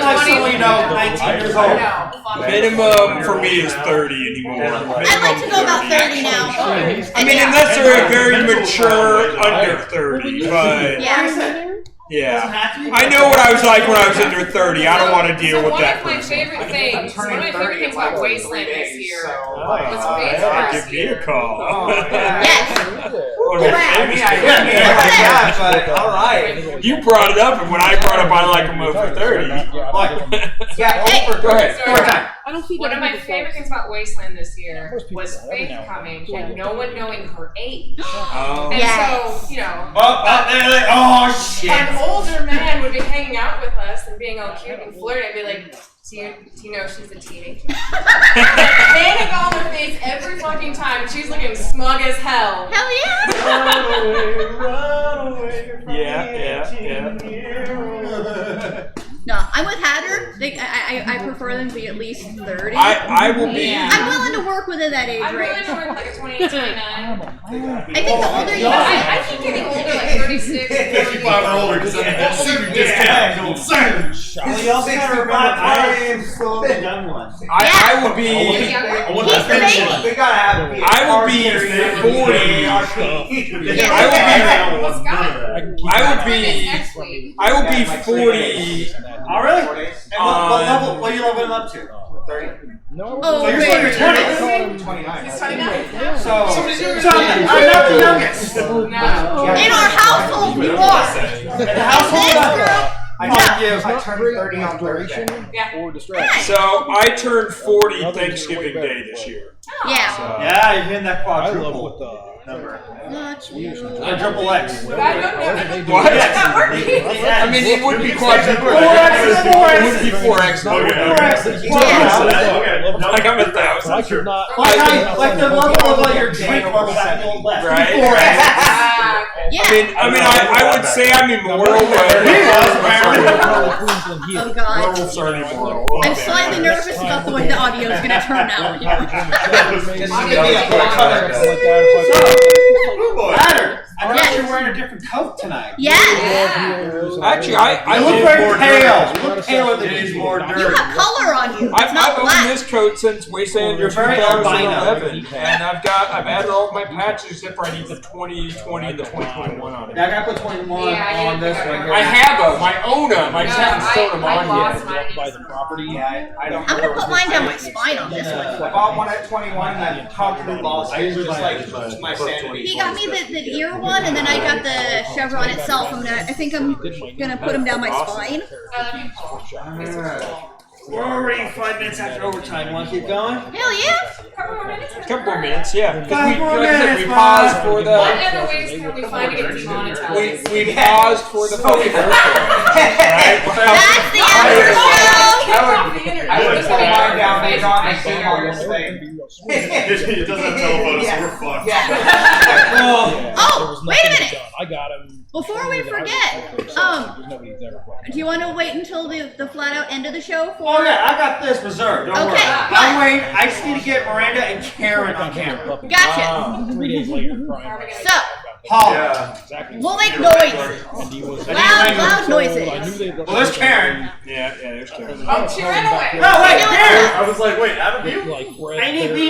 you're not 20. so, 19 years old. No, fuck it. Minimum for me is 30 anymore. I like to go about 30 now. I mean, unless they're very mature under 30, but Yeah. I know what I was like when I was under 30. I don't want to deal with that One of my person. favorite things about Wasteland this year was Fade's Give first me a call. Yes. But all right. You brought it up, and when I brought up I like them over 30. Go ahead. One of my favorite things about Wasteland this year was Faith coming and no one knowing her age. And so, Oh, shit. an older man would be hanging out with us and being all cute and flirty. I'd be like, do you know she's a teenager? Panic on her face every fucking time, and she's looking smug as hell. Hell yeah! Run away from No, I'm with Hatter. I prefer them to be at least 30. I will be. I'm willing to work within that age I'm range. willing to work with like a 28, 29. I think the older you I keep getting older, like 36. 55 or older, because that's a super discount. Well, you also gotta remember, I am still the young one. I will be. I want that pension. We gotta have it. I will be 40. I will be 40. Oh, really? And what are you leveling up to? 30. No. So you're still in your 20s. 29. He's 29. So I'm not the youngest. No. In our household, you are. In the household, I turned 30 on Thursday. Or distraction. So I turned 40 Thanksgiving Day this year. Yeah. So, yeah, you're hitting that I love quadruple. what number. Triple X. What? I mean, it would be quadruple. 4X. It would be 4X. 4X. Like I'm 1,000. I could not. Like the level of your drink level that gold left. Right. 4X. I mean, I would say I'm immortal, but Oh God. werewolves aren't immortal. I'm slightly nervous about the way the audio is going to turn out. I noticed you're wearing a different coat tonight. Yeah. Actually, I look look very pale. You look paler than usual. You have color on you. It's I've not owned black. this coat since Wasteland You're very 2011, and I've added all of my patches except for I need the 2020 and the 2021 on it. Yeah, I gotta put 21 on this right here. I have them. I own them. I just haven't sewn them on yet. By the property. Yeah, I don't. I'm going to put mine down my spine on this one. I bought one at 21 and totally lost it, just like my sanity. He got me the ear one, and then I got the chevron itself. I think I'm gonna put him down my spine. We're already 5 minutes after overtime. Want to keep going? Hell yeah! Couple more minutes, yeah. Couple more Like I said, minutes, we paused for the. What other ways can we find to get demonetized? We paused for the fucking That's the end of the show. I would pull mine down and draw my name on this thing. It doesn't have telephoto, so we're fucked. Oh, wait a minute. I got him. Before we forget, do you want to wait until the flat out end of the show for? Oh yeah, I got this reserved. Don't worry. I'm waiting. I just need to get Miranda and Karen on camera. Gotcha. 3 days later, So, we'll make noise. Loud noises. Well, there's Karen. Yeah, there's Karen. Oh, she ran away. No, wait, Karen. I was like, wait, Adam, you? I need you.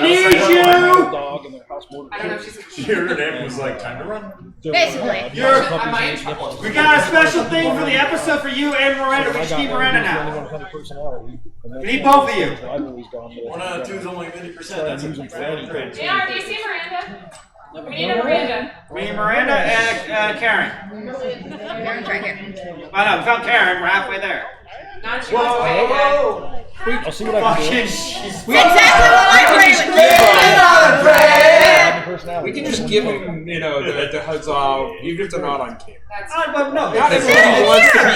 Your name was like, time to run. Basically. We got a special thing for the episode for you and Miranda. We just need Miranda now. We need both of you. 1 out of 2 is only 50%. That's a great. JR, do you see Miranda? We need a Miranda. We need Miranda and Karen. Karen's right here. Oh no, we found Karen. We're halfway there. Not she wants way ahead. I'll see what I can do. Exactly what I'm doing. We can just give him, the huzzah, even if they're not on camera. But no, Not everybody wants to be. I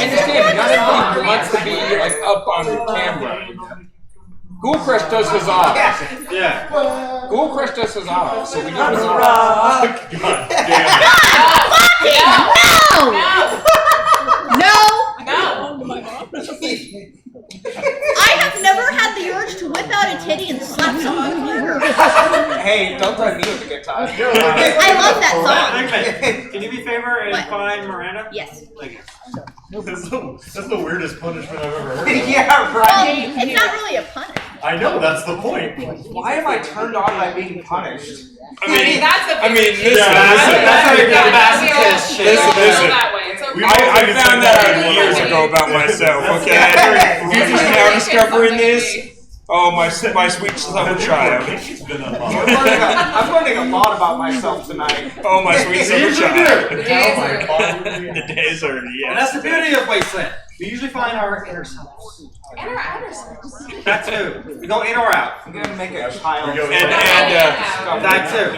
understand, not everybody wants to be like up on the camera. Ghoul Crush does huzzah. Yeah. Ghoul Crush does huzzah, so we do huzzah. God damn No! I have never had the urge to whip out a titty and slap someone harder. Hey, don't throw me with a good time. I love that song. Can you do me a favor and find Miranda? Yes. That's the weirdest punishment I've ever heard of. Yeah, Well, right. it's not really a punishment. I know, that's the point. Why am I turned on by being punished? I mean, that's a listen. That's how you get masochist shit. Listen. that way. It's okay. I found that out years ago about myself, okay? You just now discovering this? Oh, my sweet summer child. I'm learning a lot about myself tonight. Oh, my sweet summer child. The days are The days are, yes. And that's the beauty of Wasteland. We usually find our inner selves. and our outer selves. That too. We go in or out. I'm gonna make a child. That too.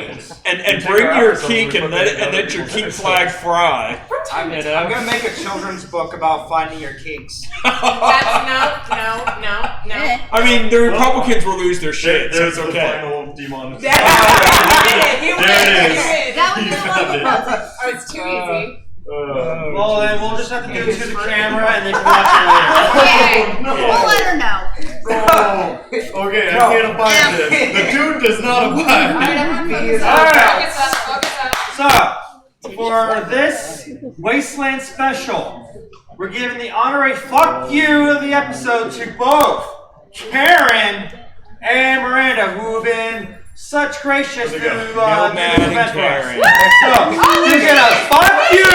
And bring your kink and let your kink flag fly. I'm gonna make a children's book about finding your kinks. That's no. I mean, the Republicans will lose their shit, so it's There's the okay. final demonetization. You win. There it is. That would be the one. Oh, it's too easy. Well, then we'll just have to give it to the camera and they can watch it later. Okay. We'll let her know. Okay, I can't abide this. The dude does not abide. Focus up. So, for this Wasteland special, we're giving the honorary fuck you of the episode to both Karen and Miranda, who have been such gracious to do the event for us. So, you get a fuck you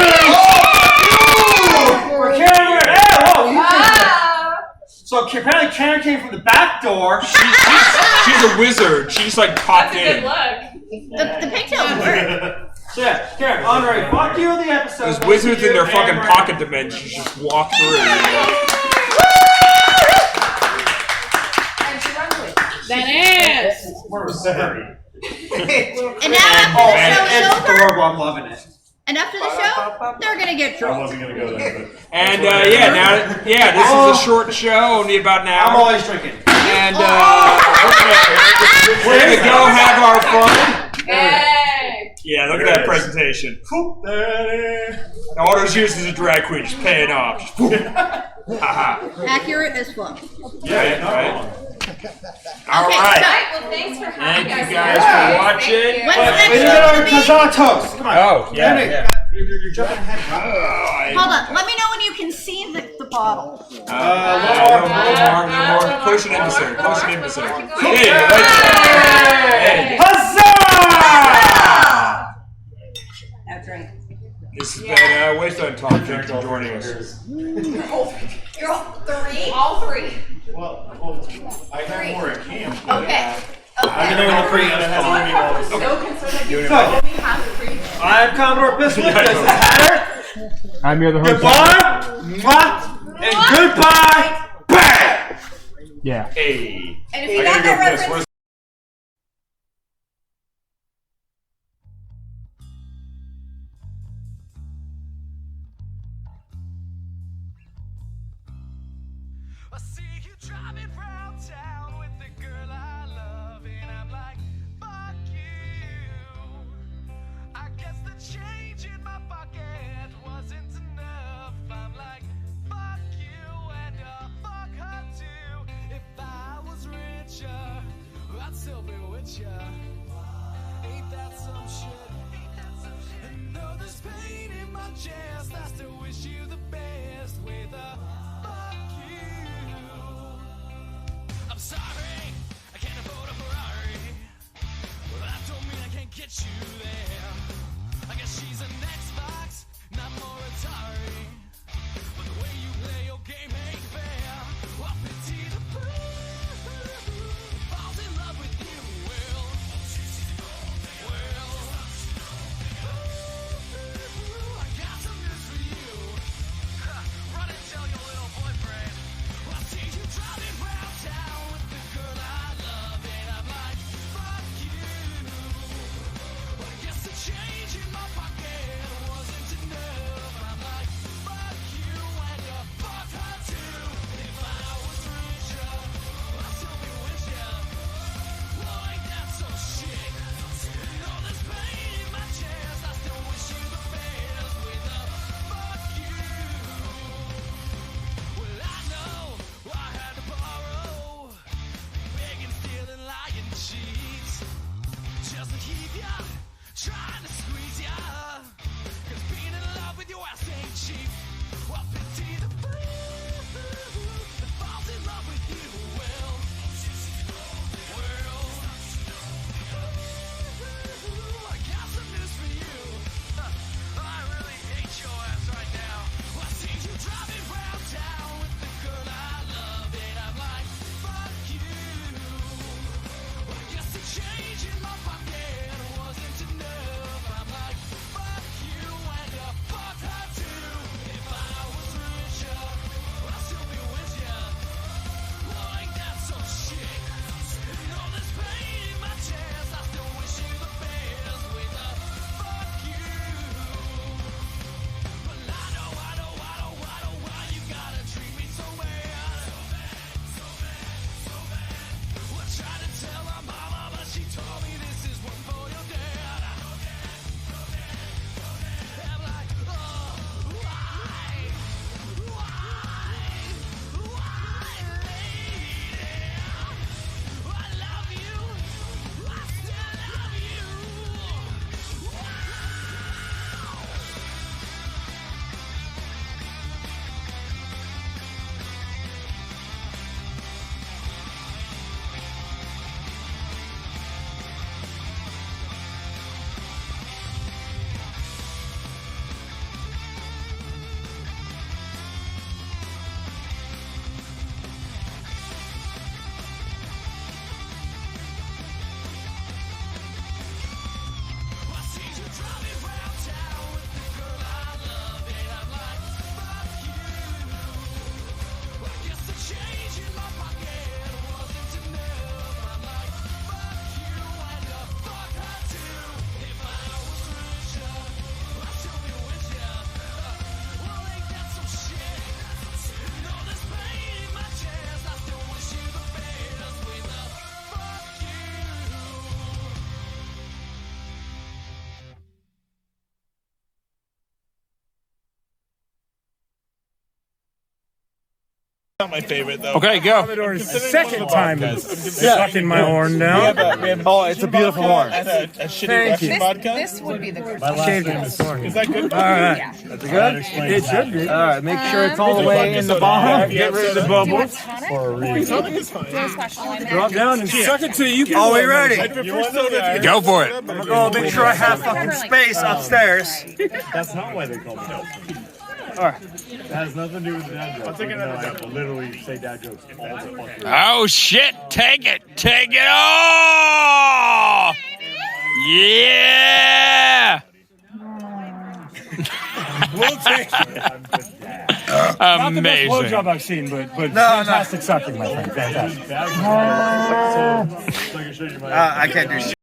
for Karen. So apparently Karen came from the back door. She's a wizard. She's like popped in. Good luck. The pigtails work. So yeah, Karen, honorary fuck you of the episode. Those wizards in their fucking pocket dimensions just walk through. That ass! We're sorry. And now after the show is It's over, adorable. I'm loving it. and after the show, they're gonna get I drunk. wasn't gonna go there, but And this is a short show, only about an I'm hour. always drinking. And we're gonna go have our fun. Hey! Yeah, look at that presentation. All those years as a drag queen just paying off. Haha. Accurate as fuck. Yeah, right. All Okay, right. Well, thanks for having Thank us. you guys for watching. Thank you. When's the next Wait, show gonna be? Kazatos. Come on. Oh, yeah. You're jumping ahead. Hold on. Let me know when you can see the bottle. More. Close it in the center. Close it in the center. Hey, right there. Hey. Now drink. This has been Wasteland Talk. Thank you for joining us. You're all three? All three. well, I have more at camp. Okay. I'm the one free. No concern that you have three. I'm Commodore Pistol. This is Hatter. I'm your other host. Goodbye. Mwah, and goodbye. Bang. Yeah. Hey. And if you got that reference, I see you driving round town with the girl I love, and I'm like, fuck you. I guess the change in my pocket wasn't enough. I'm like, fuck you and fuck her too. If I was richer, I'd still be with ya. Ain't that some shit? And though there's pain in my chest, I still wish you the best with a fuck you. I'm sorry, I can't afford a Ferrari. Well, that don't mean I can't get you there. I guess she's an Xbox, not more Atari. But the way you play your game ain't fair. I pity the fool who falls in love with you. Well, I got some news for you. Run and tell your little boyfriend. I see you driving round town with the girl I love, and I'm like, fuck you. I Not my favorite though. Okay, go. Second time sucking my horn down. Oh, it's a beautiful horn. A shitty Thank Russian you. vodka. This would be the good I shaved it this morning. Is that good? All right. Yeah. That's good? It should be. All right, make sure it's all the way in the bottom. Get rid of the bubbles. For a reason. Drop down and suck it till you can. Are we ready? Go for it. I'm going to go make sure I have fucking space upstairs. That's not why they call me. All right. It has nothing to do with the dad jokes. I'll take another joke. I literally say dad jokes. Oh shit! Take it! Take it all! Yeah! We'll take it. Not the best blowjob I've seen, but fantastic sucking, my friend. Fantastic. I can't do shit.